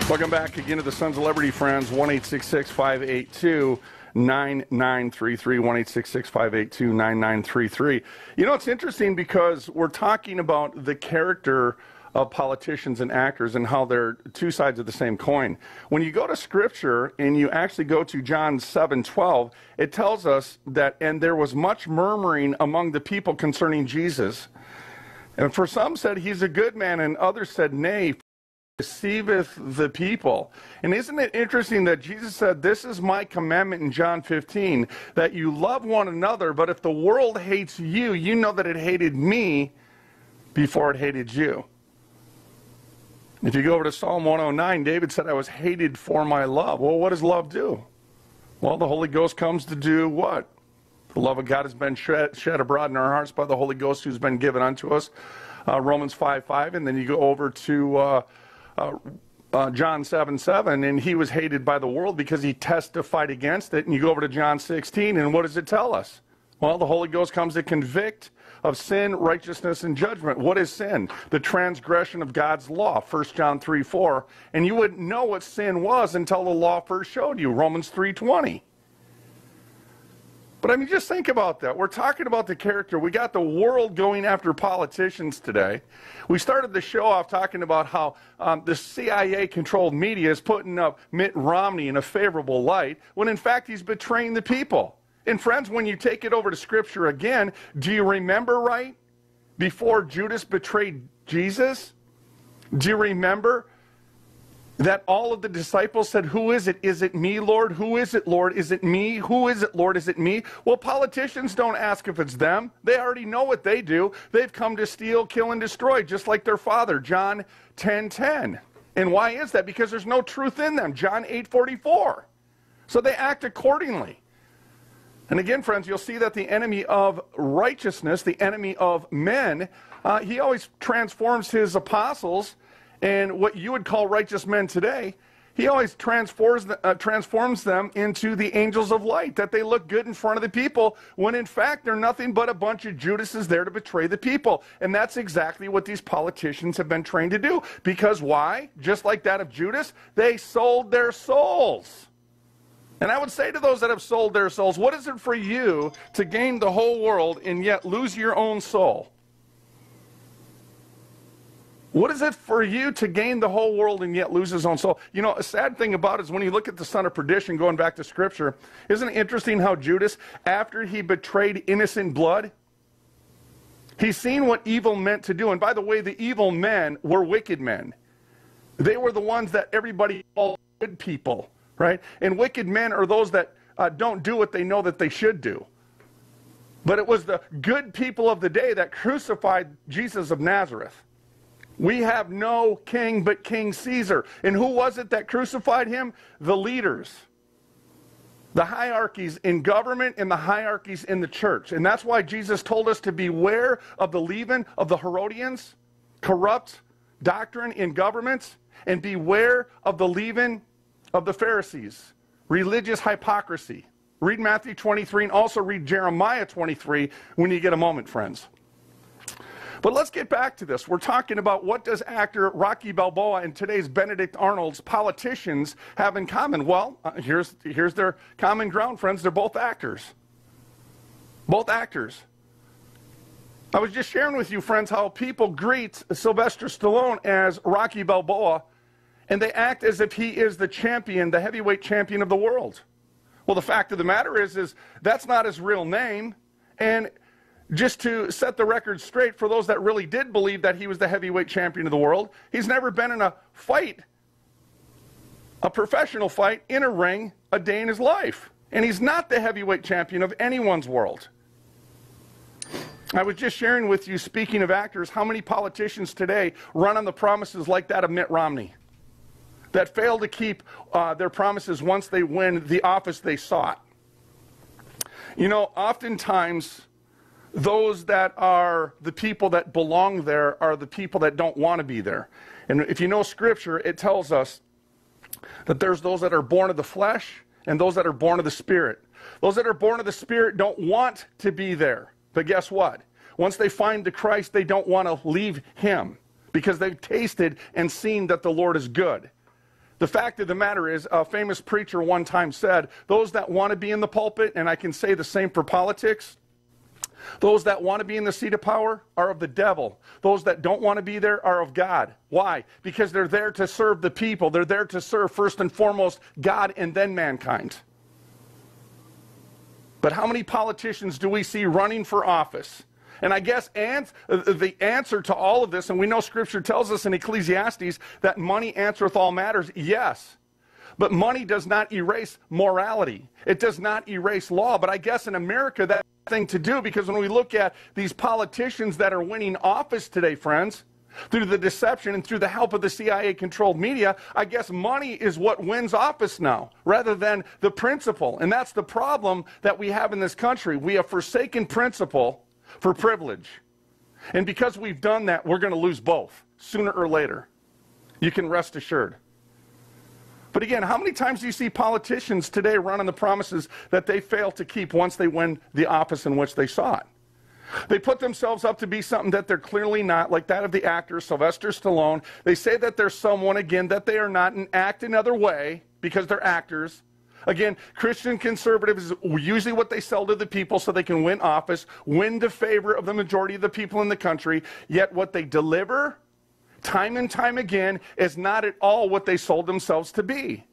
Welcome back again to the Sons of Liberty Friends, 1-866-582-9933, 1-866-582-9933. You know, it's interesting because we're talking about the character of politicians and actors and how they're two sides of the same coin. When you go to Scripture and you actually go to John 7:12, it tells us that, and there was much murmuring among the people concerning Jesus. And for some said, he's a good man, and others said, nay, deceiveth the people. And isn't it interesting that Jesus said, this is my commandment in John 15, that you love one another, but if the world hates you, you know that it hated me before it hated you. If you go over to Psalm 109, David said, I was hated for my love. Well, what does love do? Well, the Holy Ghost comes to do what? The love of God has been shed abroad in our hearts by the Holy Ghost who's been given unto us. Romans 5:5, and then you go over to John 7:7, and he was hated by the world because he testified against it. And you go over to John 16, and what does it tell us? Well, the Holy Ghost comes to convict of sin, righteousness, and judgment. What is sin? The transgression of God's law, 1 John 3:4. And you wouldn't know what sin was until the law first showed you, Romans 3:20. But I mean, just think about that. We're talking about the character. We got the world going after politicians today. We started the show off talking about how the CIA-controlled media is putting up Mitt Romney in a favorable light, when in fact he's betraying the people. And friends, when you take it over to Scripture again, do you remember right before Judas betrayed Jesus? Do you remember that all of the disciples said, "Who is it? Is it me, Lord? Who is it, Lord? Is it me? Who is it, Lord? Is it me?" Well, politicians don't ask if it's them. They already know what they do. They've come to steal, kill, and destroy, just like their father, John 10:10. And why is that? Because there's no truth in them, John 8:44. So they act accordingly. And again, friends, you'll see that the enemy of righteousness, the enemy of men, he always transforms his apostles and what you would call righteous men today. He always transforms them into the angels of light, that they look good in front of the people, when in fact they're nothing but a bunch of Judases there to betray the people. And that's exactly what these politicians have been trained to do. Because why? Just like that of Judas, they sold their souls. And I would say to those that have sold their souls, what is it for you to gain the whole world and yet lose your own soul? What is it for you to gain the whole world and yet lose his own soul? You know, a sad thing about it is when you look at the son of perdition, going back to Scripture, isn't it interesting how Judas, after he betrayed innocent blood, he's seen what evil meant to do. And by the way, the evil men were wicked men. They were the ones that everybody called good people, right? And wicked men are those that don't do what they know that they should do. But it was the good people of the day that crucified Jesus of Nazareth. We have no king but King Caesar. And who was it that crucified him? The leaders. The hierarchies in government and the hierarchies in the church. And that's why Jesus told us to beware of the leaven of the Herodians, corrupt doctrine in governments, and beware of the leaven of the Pharisees, religious hypocrisy. Read Matthew 23 and also read Jeremiah 23 when you get a moment, friends. But let's get back to this. We're talking about what does actor Rocky Balboa and today's Benedict Arnold's politicians have in common. Well, here's their common ground, friends. They're both actors. Both actors. I was just sharing with you, friends, how people greet Sylvester Stallone as Rocky Balboa, and they act as if he is the champion, the heavyweight champion of the world. Well, the fact of the matter is that's not his real name. And just to set the record straight for those that really did believe that he was the heavyweight champion of the world, he's never been in a fight, a professional fight, in a ring a day in his life. And he's not the heavyweight champion of anyone's world. I was just sharing with you, speaking of actors, how many politicians today run on the promises like that of Mitt Romney, that fail to keep their promises once they win the office they sought. You know, oftentimes those that are the people that belong there are the people that don't want to be there. And if you know Scripture, it tells us that there's those that are born of the flesh and those that are born of the Spirit. Those that are born of the Spirit don't want to be there. But guess what? Once they find the Christ, they don't want to leave Him because they've tasted and seen that the Lord is good. The fact of the matter is, a famous preacher one time said, those that want to be in the pulpit, and I can say the same for politics, those that want to be in the seat of power are of the devil. Those that don't want to be there are of God. Why? Because they're there to serve the people. They're there to serve first and foremost God and then mankind. But how many politicians do we see running for office? And I guess the answer to all of this, and we know Scripture tells us in Ecclesiastes that money answereth all matters, yes. But money does not erase morality. It does not erase law. But I guess in America, that's the thing to do, because when we look at these politicians that are winning office today, friends, through the deception and through the help of the CIA-controlled media, I guess money is what wins office now, rather than the principle. And that's the problem that we have in this country. We have forsaken principle for privilege. And because we've done that, we're going to lose both, sooner or later. You can rest assured. But again, how many times do you see politicians today run on the promises that they fail to keep once they win the office in which they sought? They put themselves up to be something that they're clearly not, like that of the actor Sylvester Stallone. They say that they're someone, again, that they are not, and act another way because they're actors. Again, Christian conservatives is usually what they sell to the people so they can win office, win the favor of the majority of the people in the country, yet what they deliver time and time again is not at all what they sold themselves to be.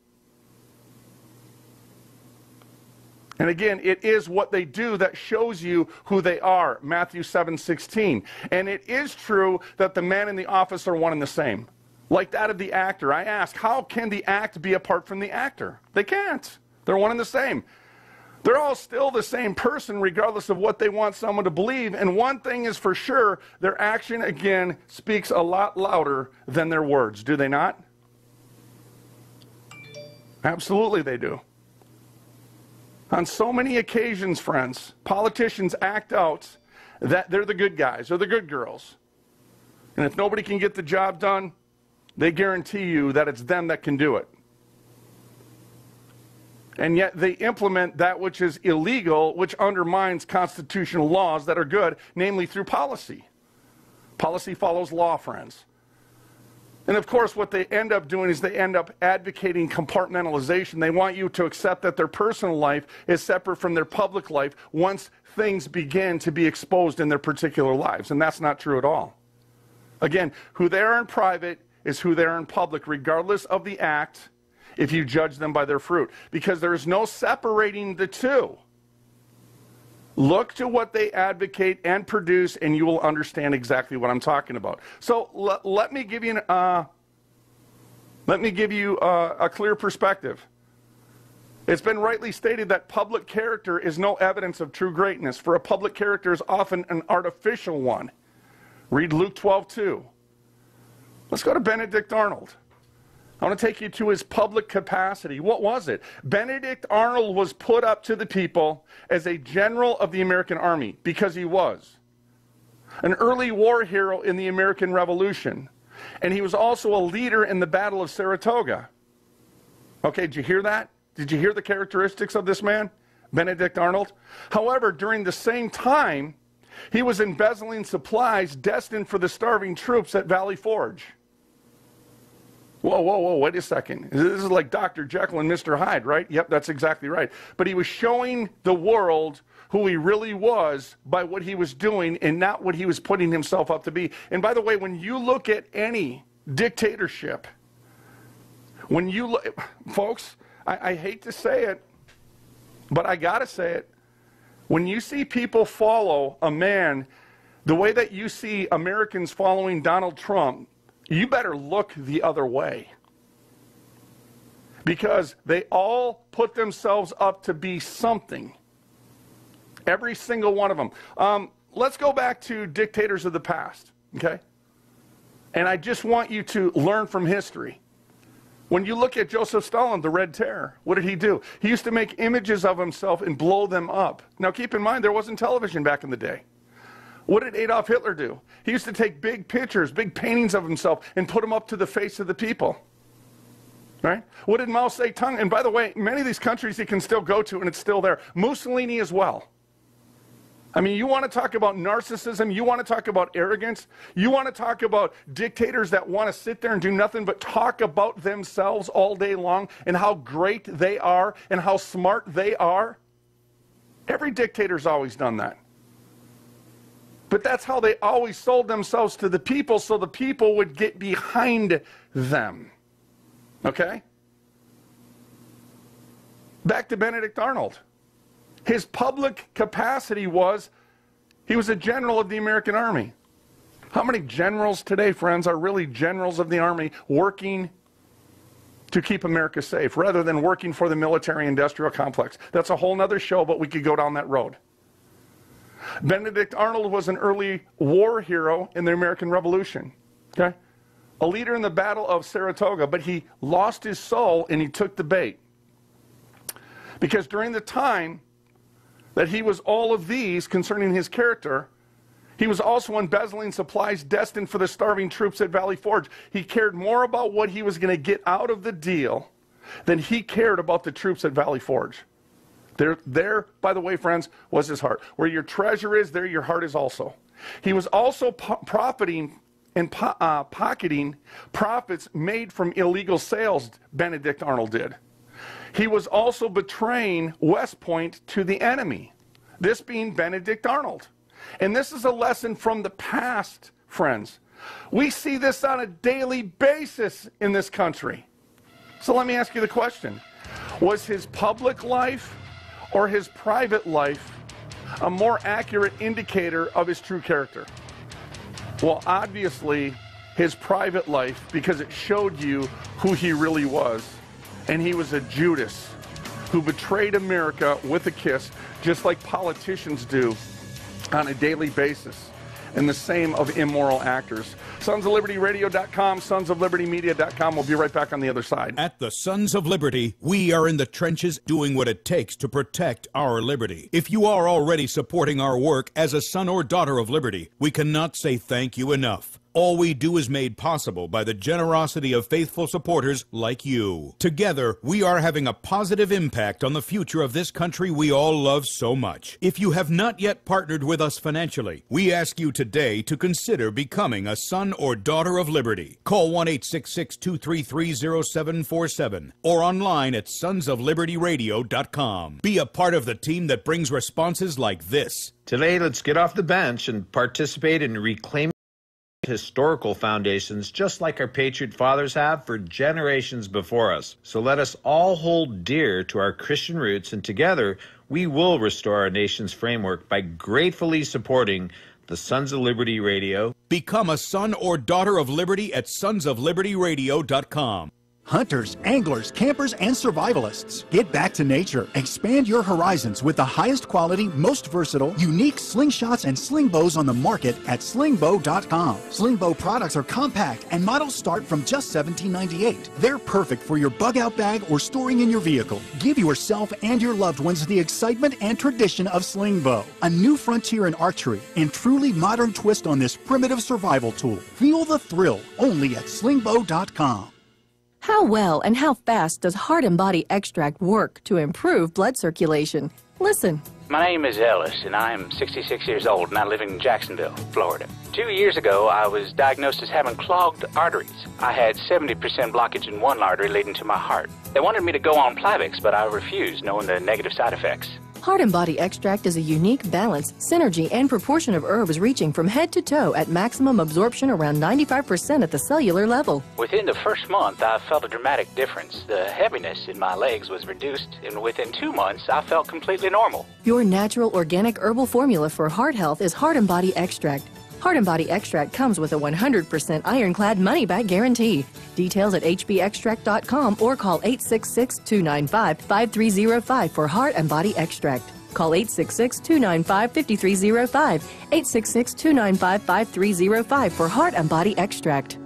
And again, it is what they do that shows you who they are, Matthew 7:16. And it is true that the man in the office are one and the same. like that of the actor. I ask, how can the act be apart from the actor? They can't. They're one and the same. They're all still the same person regardless of what they want someone to believe. And one thing is for sure, their action, again, speaks a lot louder than their words. Do they not? Absolutely they do. On so many occasions, friends, politicians act out that they're the good guys or the good girls. And if nobody can get the job done, they guarantee you that it's them that can do it. And yet they implement that which is illegal, which undermines constitutional laws that are good, namely through policy. Policy follows law, friends. And of course, what they end up doing is they end up advocating compartmentalization. They want you to accept that their personal life is separate from their public life once things begin to be exposed in their particular lives. And that's not true at all. Again, who they are in private is who they are in public, regardless of the act, if you judge them by their fruit. Because there is no separating the two. Look to what they advocate and produce, and you will understand exactly what I'm talking about. So let me give you a clear perspective. It's been rightly stated that public character is no evidence of true greatness, for a public character is often an artificial one. Read Luke 12:2. Let's go to Benedict Arnold. I want to take you to his public capacity. What was it? Benedict Arnold was put up to the people as a general of the American Army because he was an early war hero in the American Revolution. And he was also a leader in the Battle of Saratoga. Okay, did you hear that? Did you hear the characteristics of this man, Benedict Arnold? However, during the same time, he was embezzling supplies destined for the starving troops at Valley Forge. Whoa, wait a second. This is like Dr. Jekyll and Mr. Hyde, right? Yep, that's exactly right. But he was showing the world who he really was by what he was doing and not what he was putting himself up to be. And by the way, when you look at any dictatorship, when you look, folks, I hate to say it, but I got to say it. When you see people follow a man the way that you see Americans following Donald Trump, you better look the other way. Because they all put themselves up to be something. Every single one of them. Let's go back to dictators of the past, okay? And I just want you to learn from history. When you look at Joseph Stalin, the Red Terror, what did he do? He used to make images of himself and blow them up. Now keep in mind, there wasn't television back in the day. What did Adolf Hitler do? He used to take big pictures, big paintings of himself, and put them up to the face of the people. Right? What did Mao Zedong? And by the way, many of these countries he can still go to, and it's still there. Mussolini as well. I mean, you want to talk about narcissism, you want to talk about arrogance, you want to talk about dictators that want to sit there and do nothing but talk about themselves all day long and how great they are and how smart they are. Every dictator's always done that. But that's how they always sold themselves to the people, so the people would get behind them. Okay? Back to Benedict Arnold. His public capacity was, he was a general of the American Army. How many generals today, friends, are really generals of the Army working to keep America safe, rather than working for the military-industrial complex? That's a whole nother show, but we could go down that road. Benedict Arnold was an early war hero in the American Revolution, okay? A leader in the Battle of Saratoga, but he lost his soul and he took the bait. Because during the time that he was all of these concerning his character, he was also embezzling supplies destined for the starving troops at Valley Forge. He cared more about what he was going to get out of the deal than he cared about the troops at Valley Forge. There, by the way, friends, was his heart. Where your treasure is, there your heart is also. He was also profiting and pocketing profits made from illegal sales, Benedict Arnold did. He was also betraying West Point to the enemy, this being Benedict Arnold. And this is a lesson from the past, friends. We see this on a daily basis in this country. So let me ask you the question. Was his public life or his private life a more accurate indicator of his true character? Well, obviously, his private life because it showed you who he really was. And he was a Judas who betrayed America with a kiss, just like politicians do on a daily basis. And the same of immoral actors. SonsOfLibertyRadio.com, SonsOfLibertyMedia.com. We'll be right back on the other side. At the Sons of Liberty, we are in the trenches doing what it takes to protect our liberty. If you are already supporting our work as a son or daughter of liberty, we cannot say thank you enough. All we do is made possible by the generosity of faithful supporters like you. Together, we are having a positive impact on the future of this country we all love so much. If you have not yet partnered with us financially, we ask you today to consider becoming a son or daughter of liberty. Call 1-866-233-0747 or online at sonsoflibertyradio.com. Be a part of the team that brings responses like this. Today, let's get off the bench and participate in reclaiming historical foundations, just like our patriot fathers have for generations before us. So let us all hold dear to our Christian roots, and together we will restore our nation's framework by gratefully supporting the Sons of Liberty Radio. Become a son or daughter of liberty at sonsoflibertyradio.com. Hunters, anglers, campers, and survivalists. Get back to nature. Expand your horizons with the highest quality, most versatile, unique slingshots and sling bows on the market at slingbow.com. Slingbow products are compact and models start from just $17.98. They're perfect for your bug-out bag or storing in your vehicle. Give yourself and your loved ones the excitement and tradition of slingbow, a new frontier in archery and truly modern twist on this primitive survival tool. Feel the thrill only at slingbow.com. How well and how fast does Heart and Body Extract work to improve blood circulation? Listen. My name is Ellis, and I am 66 years old, and I live in Jacksonville, Florida. 2 years ago, I was diagnosed as having clogged arteries. I had 70% blockage in one artery leading to my heart. They wanted me to go on Plavix, but I refused, knowing the negative side effects. Heart and Body Extract is a unique balance, synergy, and proportion of herbs reaching from head to toe at maximum absorption around 95% at the cellular level. Within the first month, I felt a dramatic difference. The heaviness in my legs was reduced, and within 2 months, I felt completely normal. Your natural organic herbal formula for heart health is Heart and Body Extract. Heart and Body Extract comes with a 100% ironclad money-back guarantee. Details at hbextract.com or call 866-295-5305 for Heart and Body Extract. Call 866-295-5305, 866-295-5305 for Heart and Body Extract.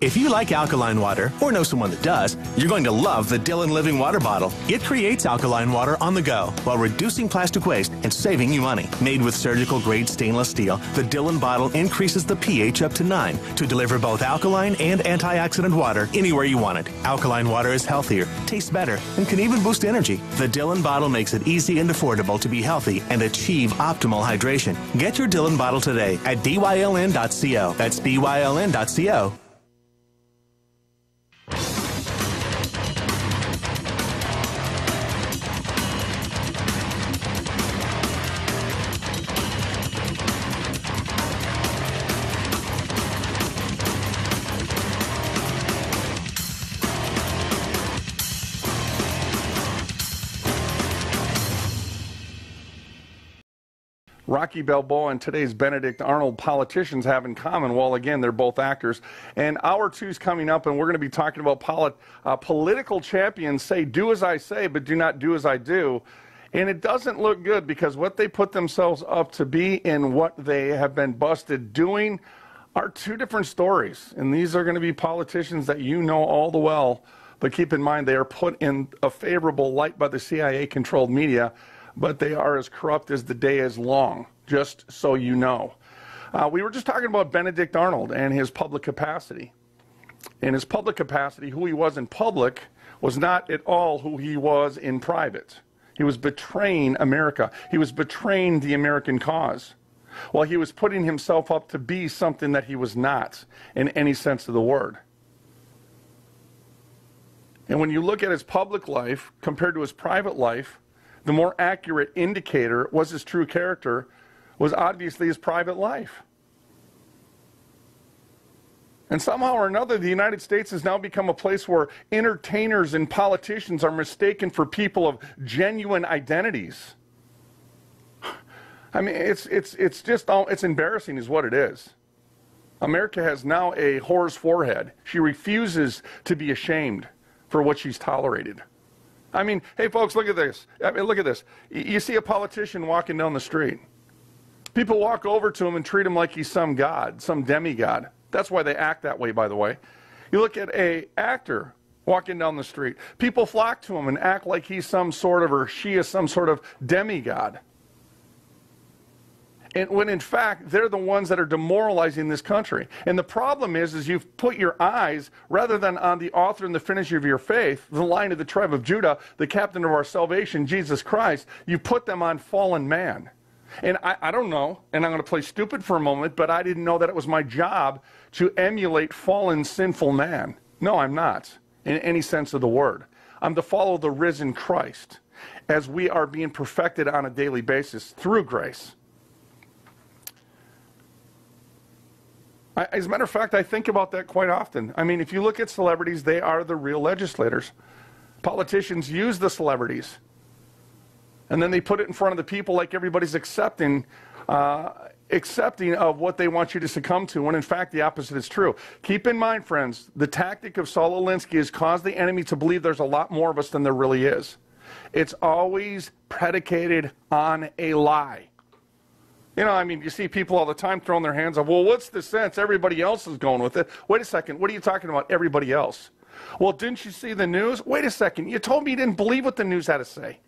If you like alkaline water, or know someone that does, you're going to love the Dillon Living Water Bottle. It creates alkaline water on the go while reducing plastic waste and saving you money. Made with surgical-grade stainless steel, the Dillon bottle increases the pH up to 9 to deliver both alkaline and antioxidant water anywhere you want it. Alkaline water is healthier, tastes better, and can even boost energy. The Dillon bottle makes it easy and affordable to be healthy and achieve optimal hydration. Get your Dillon bottle today at byln.co. That's byln.co. Rocky Balboa and today's Benedict Arnold politicians have in common? Well, again, they're both actors. And hour two's coming up, and we're going to be talking about political champions say, do as I say, but do not do as I do. And it doesn't look good because what they put themselves up to be and what they have been busted doing are two different stories. And these are going to be politicians that you know all the well. But keep in mind, they are put in a favorable light by the CIA-controlled media, but they are as corrupt as the day is long, just so you know. We were just talking about Benedict Arnold and his public capacity. In his public capacity, who he was in public was not at all who he was in private. He was betraying America. He was betraying the American cause. Well, he was putting himself up to be something that he was not in any sense of the word. And when you look at his public life compared to his private life, the more accurate indicator was his true character was obviously his private life. And somehow or another, the United States has now become a place where entertainers and politicians are mistaken for people of genuine identities. I mean, it's embarrassing is what it is. America has now a whore's forehead. She refuses to be ashamed for what she's tolerated. I mean, hey folks, look at this. I mean, look at this. You see a politician walking down the street. People walk over to him and treat him like he's some god, some demigod. That's why they act that way, by the way. You look at an actor walking down the street. People flock to him and act like he's some sort of, or she is some sort of demigod. And when in fact, they're the ones that are demoralizing this country. And the problem is you've put your eyes, rather than on the author and the finisher of your faith, the Lion of the tribe of Judah, the captain of our salvation, Jesus Christ, you put them on fallen man. And I don't know, and I'm going to play stupid for a moment, but I didn't know that it was my job to emulate fallen, sinful man. No, I'm not, in any sense of the word. I'm to follow the risen Christ as we are being perfected on a daily basis through grace. As a matter of fact, I think about that quite often. I mean, if you look at celebrities, they are the real legislators. Politicians use the celebrities. And then they put it in front of the people like everybody's accepting of what they want you to succumb to, when in fact the opposite is true. Keep in mind, friends, the tactic of Saul Alinsky has caused the enemy to believe there's a lot more of us than there really is. It's always predicated on a lie. You know, I mean, you see people all the time throwing their hands up. Well, what's the sense? Everybody else is going with it. Wait a second. What are you talking about, everybody else? Well, didn't you see the news? Wait a second. You told me you didn't believe what the news had to say.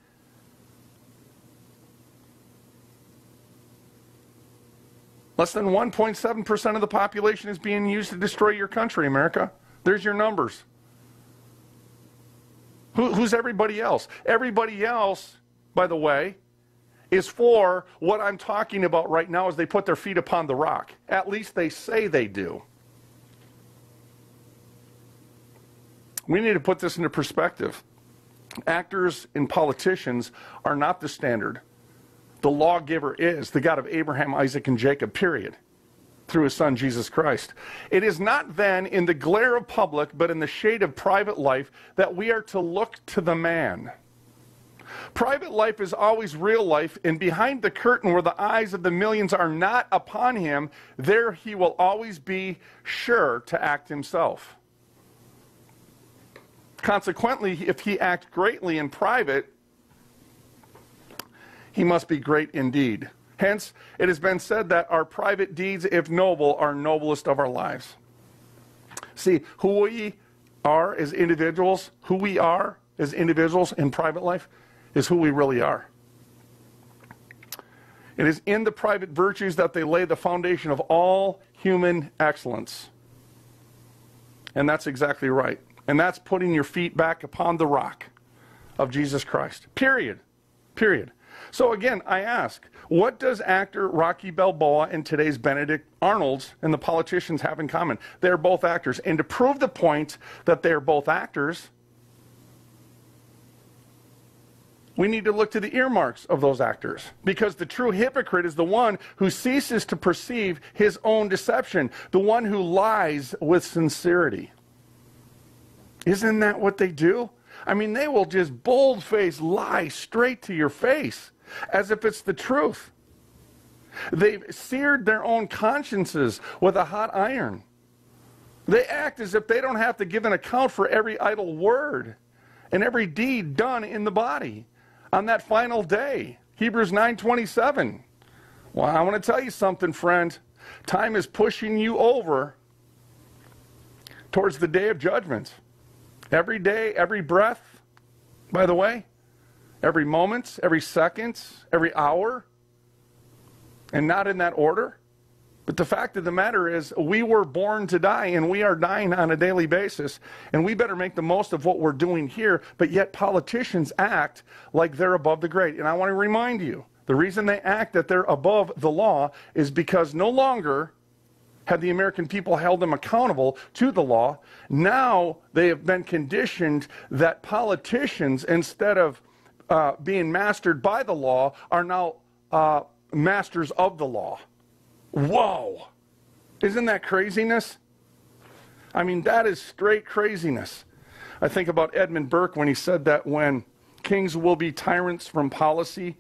Less than 1.7% of the population is being used to destroy your country, America. There's your numbers. Who's everybody else? Everybody else, by the way, is for what I'm talking about right now as they put their feet upon the rock. At least they say they do. We need to put this into perspective. Actors and politicians are not the standard. The lawgiver is the God of Abraham, Isaac, and Jacob, period, through his son, Jesus Christ. It is not then in the glare of public, but in the shade of private life, that we are to look to the man. Private life is always real life, and behind the curtain where the eyes of the millions are not upon him, there he will always be sure to act himself. Consequently, if he acts greatly in private, he must be great indeed. Hence, it has been said that our private deeds, if noble, are noblest of our lives. See, who we are as individuals in private life, is who we really are. It is in the private virtues that they lay the foundation of all human excellence. And that's exactly right. And that's putting your feet back upon the rock of Jesus Christ. Period. Period. So again, I ask, what does actor Rocky Balboa and today's Benedict Arnolds and the politicians have in common? They're both actors. And to prove the point that they're both actors, we need to look to the earmarks of those actors, because the true hypocrite is the one who ceases to perceive his own deception, the one who lies with sincerity. Isn't that what they do? I mean, they will just bold-faced lie straight to your face as if it's the truth. They've seared their own consciences with a hot iron. They act as if they don't have to give an account for every idle word and every deed done in the body on that final day. Hebrews 9:27. Well, I want to tell you something, friend. Time is pushing you over towards the day of judgment. Every day, every breath, by the way, every moment, every second, every hour, and not in that order. But the fact of the matter is, we were born to die, and we are dying on a daily basis, and we better make the most of what we're doing here, but yet politicians act like they're above the grade. And I want to remind you, the reason they act that they're above the law is because no longer have the American people held them accountable to the law. Now they have been conditioned that politicians, instead of being mastered by the law, are now masters of the law. Whoa! Isn't that craziness? I mean, that is straight craziness. I think about Edmund Burke when he said that when kings will be tyrants from policy,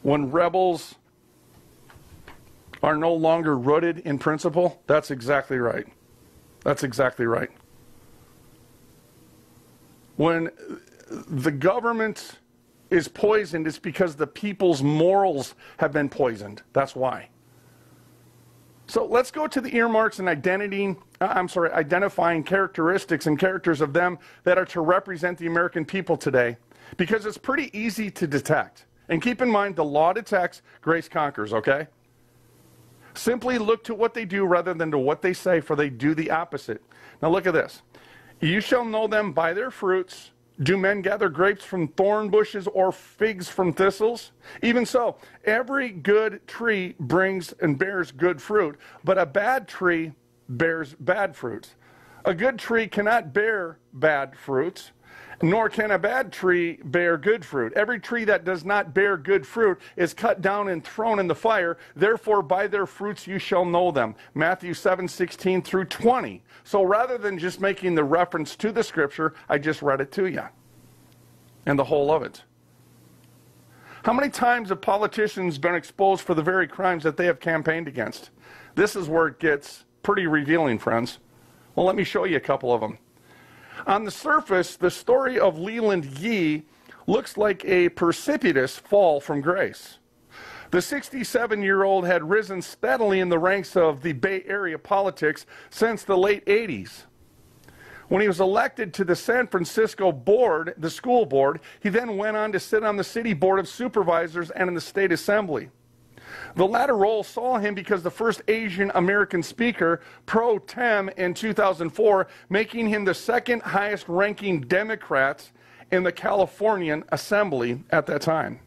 when rebels are no longer rooted in principle? That's exactly right. That's exactly right. When the government is poisoned, it's because the people's morals have been poisoned. That's why. So let's go to the earmarks and identifying characteristics and characters of them that are to represent the American people today, because it's pretty easy to detect. And keep in mind, the law detects, grace conquers, okay? Simply look to what they do rather than to what they say, for they do the opposite. Now look at this. You shall know them by their fruits. Do men gather grapes from thorn bushes or figs from thistles? Even so, every good tree brings and bears good fruit, but a bad tree bears bad fruits. A good tree cannot bear bad fruits, nor can a bad tree bear good fruit. Every tree that does not bear good fruit is cut down and thrown in the fire. Therefore, by their fruits you shall know them. Matthew 7:16 through 20. So rather than just making the reference to the scripture, I just read it to you. And the whole of it. How many times have politicians been exposed for the very crimes that they have campaigned against? This is where it gets pretty revealing, friends. Well, let me show you a couple of them. On the surface, the story of Leland Yee looks like a precipitous fall from grace. The 67-year-old had risen steadily in the ranks of the Bay Area politics since the late 80s. When he was elected to the San Francisco board, the school board, he then went on to sit on the city board of supervisors and in the state assembly. The latter role saw him because the first Asian American speaker pro tem in 2004, making him the second highest ranking Democrat in the Californian Assembly at that time.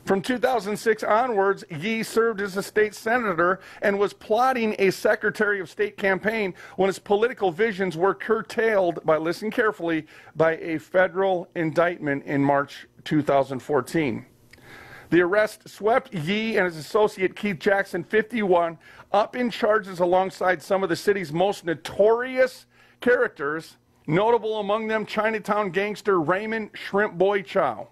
From 2006 onwards, Yee served as a state senator and was plotting a Secretary of State campaign when his political visions were curtailed by, listen carefully, by a federal indictment in March 2014. The arrest swept Yee and his associate Keith Jackson, 51, up in charges alongside some of the city's most notorious characters, notable among them Chinatown gangster Raymond Shrimp Boy Chow.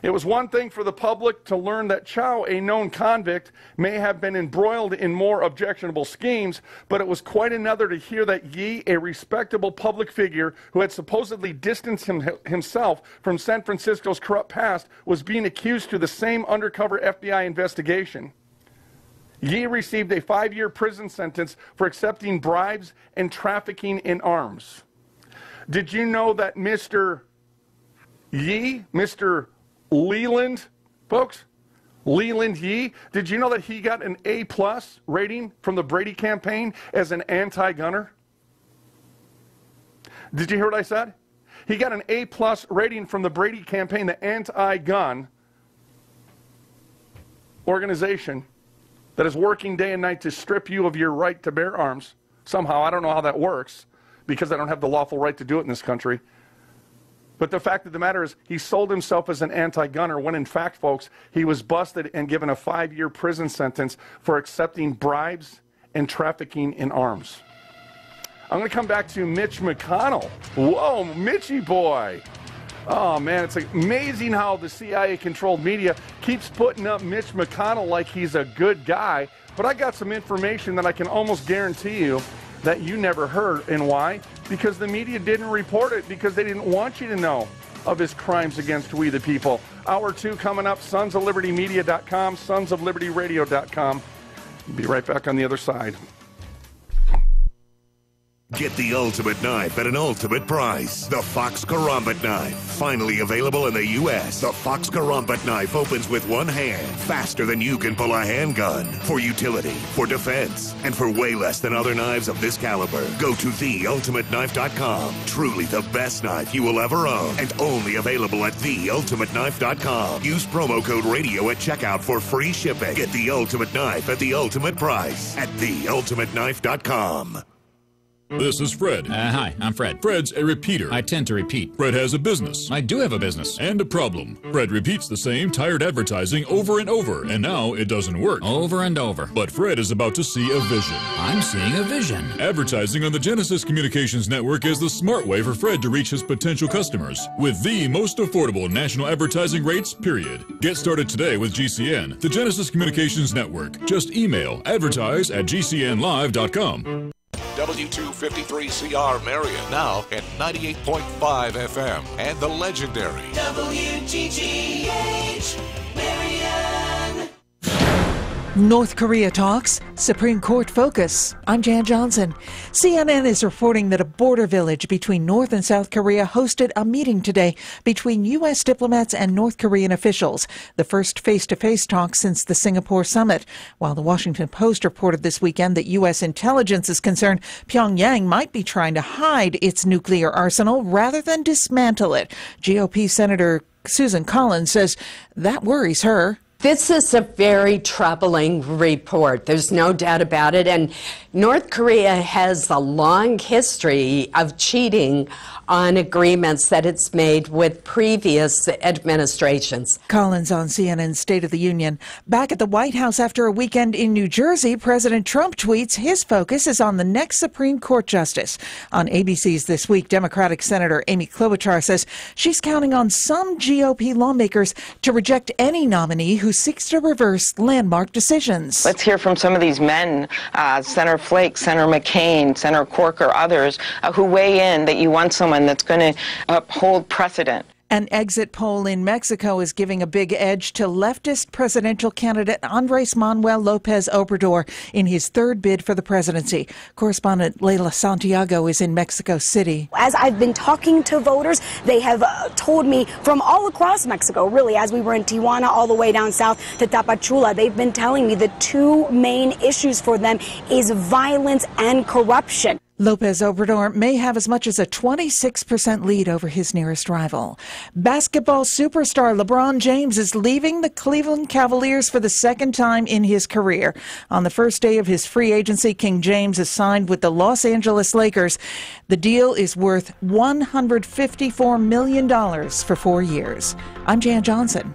It was one thing for the public to learn that Chow, a known convict, may have been embroiled in more objectionable schemes, but it was quite another to hear that Yee, a respectable public figure who had supposedly distanced himself from San Francisco's corrupt past, was being accused to the same undercover FBI investigation. Yee received a 5-year prison sentence for accepting bribes and trafficking in arms. Did you know that Mr. Yee, Mr. Leland, folks, Leland Yee, did you know that he got an A+ rating from the Brady campaign as an anti-gunner? Did you hear what I said? He got an A+ rating from the Brady campaign, the anti-gun organization that is working day and night to strip you of your right to bear arms. Somehow, I don't know how that works, because I don't have the lawful right to do it in this country. But the fact of the matter is, he sold himself as an anti-gunner when, in fact, folks, he was busted and given a 5-year prison sentence for accepting bribes and trafficking in arms. I'm going to come back to Mitch McConnell. Whoa, Mitchy boy. Oh, man, it's amazing how the CIA-controlled media keeps putting up Mitch McConnell like he's a good guy. But I got some information that I can almost guarantee you that you never heard. And why? Because the media didn't report it, because they didn't want you to know of his crimes against we the people. Hour 2 coming up, sonsoflibertymedia.com, sonsoflibertyradio.com. Be right back on the other side. Get the ultimate knife at an ultimate price. The Fox Karambit knife. Finally available in the U.S. The Fox Karambit knife opens with one hand, faster than you can pull a handgun. For utility, for defense, and for way less than other knives of this caliber. Go to theultimateknife.com. Truly the best knife you will ever own. And only available at theultimateknife.com. Use promo code RADIO at checkout for free shipping. Get the ultimate knife at the ultimate price at theultimateknife.com. This is Fred. Hi, I'm Fred. Fred's a repeater. I tend to repeat. Fred has a business. I do have a business. And a problem. Fred repeats the same tired advertising over and over, and now it doesn't work. Over and over. But Fred is about to see a vision. I'm seeing a vision. Advertising on the Genesis Communications Network is the smart way for Fred to reach his potential customers with the most affordable national advertising rates, period. Get started today with GCN, the Genesis Communications Network. Just email advertise@gcnlive.com. W253CR Marion, now at 98.5 FM, and the legendary WGGH Marion. North Korea talks, Supreme Court focus. I'm Jan Johnson. CNN is reporting that a border village between North and South Korea hosted a meeting today between U.S. diplomats and North Korean officials, the first face-to-face talk since the Singapore summit. While the Washington Post reported this weekend that U.S. intelligence is concerned Pyongyang might be trying to hide its nuclear arsenal rather than dismantle it. GOP Senator Susan Collins says that worries her. This is a very troubling report. There's no doubt about it. And North Korea has a long history of cheating on agreements that it's made with previous administrations. Collins on CNN's State of the Union. Back at the White House after a weekend in New Jersey, President Trump tweets his focus is on the next Supreme Court justice. On ABC's This Week, Democratic Senator Amy Klobuchar says she's counting on some GOP lawmakers to reject any nominee who seeks to reverse landmark decisions. Let's hear from some of these men, Senator Flake, Senator McCain, Senator Corker, others, who weigh in that you want someone that's going to uphold precedent. An exit poll in Mexico is giving a big edge to leftist presidential candidate Andres Manuel Lopez Obrador in his third bid for the presidency. Correspondent Leila Santiago is in Mexico City. As I've been talking to voters, they have told me from all across Mexico, really, as we were in Tijuana all the way down south to Tapachula, they've been telling me the two main issues for them is violence and corruption. Lopez Obrador may have as much as a 26% lead over his nearest rival. Basketball superstar LeBron James is leaving the Cleveland Cavaliers for the second time in his career. On the first day of his free agency, King James is signed with the Los Angeles Lakers. The deal is worth $154 million for 4 years. I'm Jan Johnson.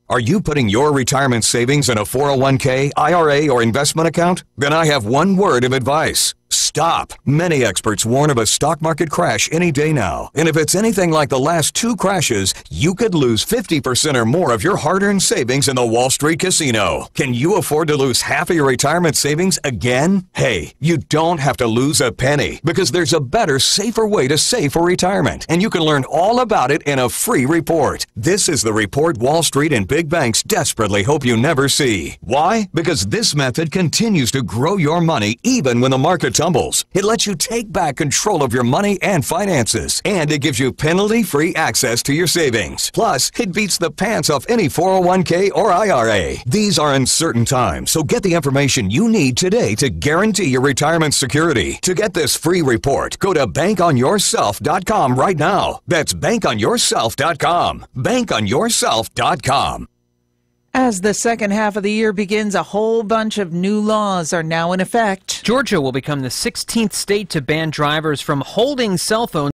Are you putting your retirement savings in a 401k, IRA, or investment account? Then I have one word of advice. Stop. Many experts warn of a stock market crash any day now. And if it's anything like the last two crashes, you could lose 50% or more of your hard-earned savings in the Wall Street casino. Can you afford to lose half of your retirement savings again? Hey, you don't have to lose a penny because there's a better, safer way to save for retirement. And you can learn all about it in a free report. This is the report Wall Street and big banks desperately hope you never see. Why? Because this method continues to grow your money even when the market tumbles. It lets you take back control of your money and finances, and it gives you penalty-free access to your savings. Plus, it beats the pants off any 401k or IRA. These are uncertain times, so get the information you need today to guarantee your retirement security. To get this free report, go to bankonyourself.com right now. That's bankonyourself.com. Bankonyourself.com. As the second half of the year begins, a whole bunch of new laws are now in effect. Georgia will become the 16th state to ban drivers from holding cell phones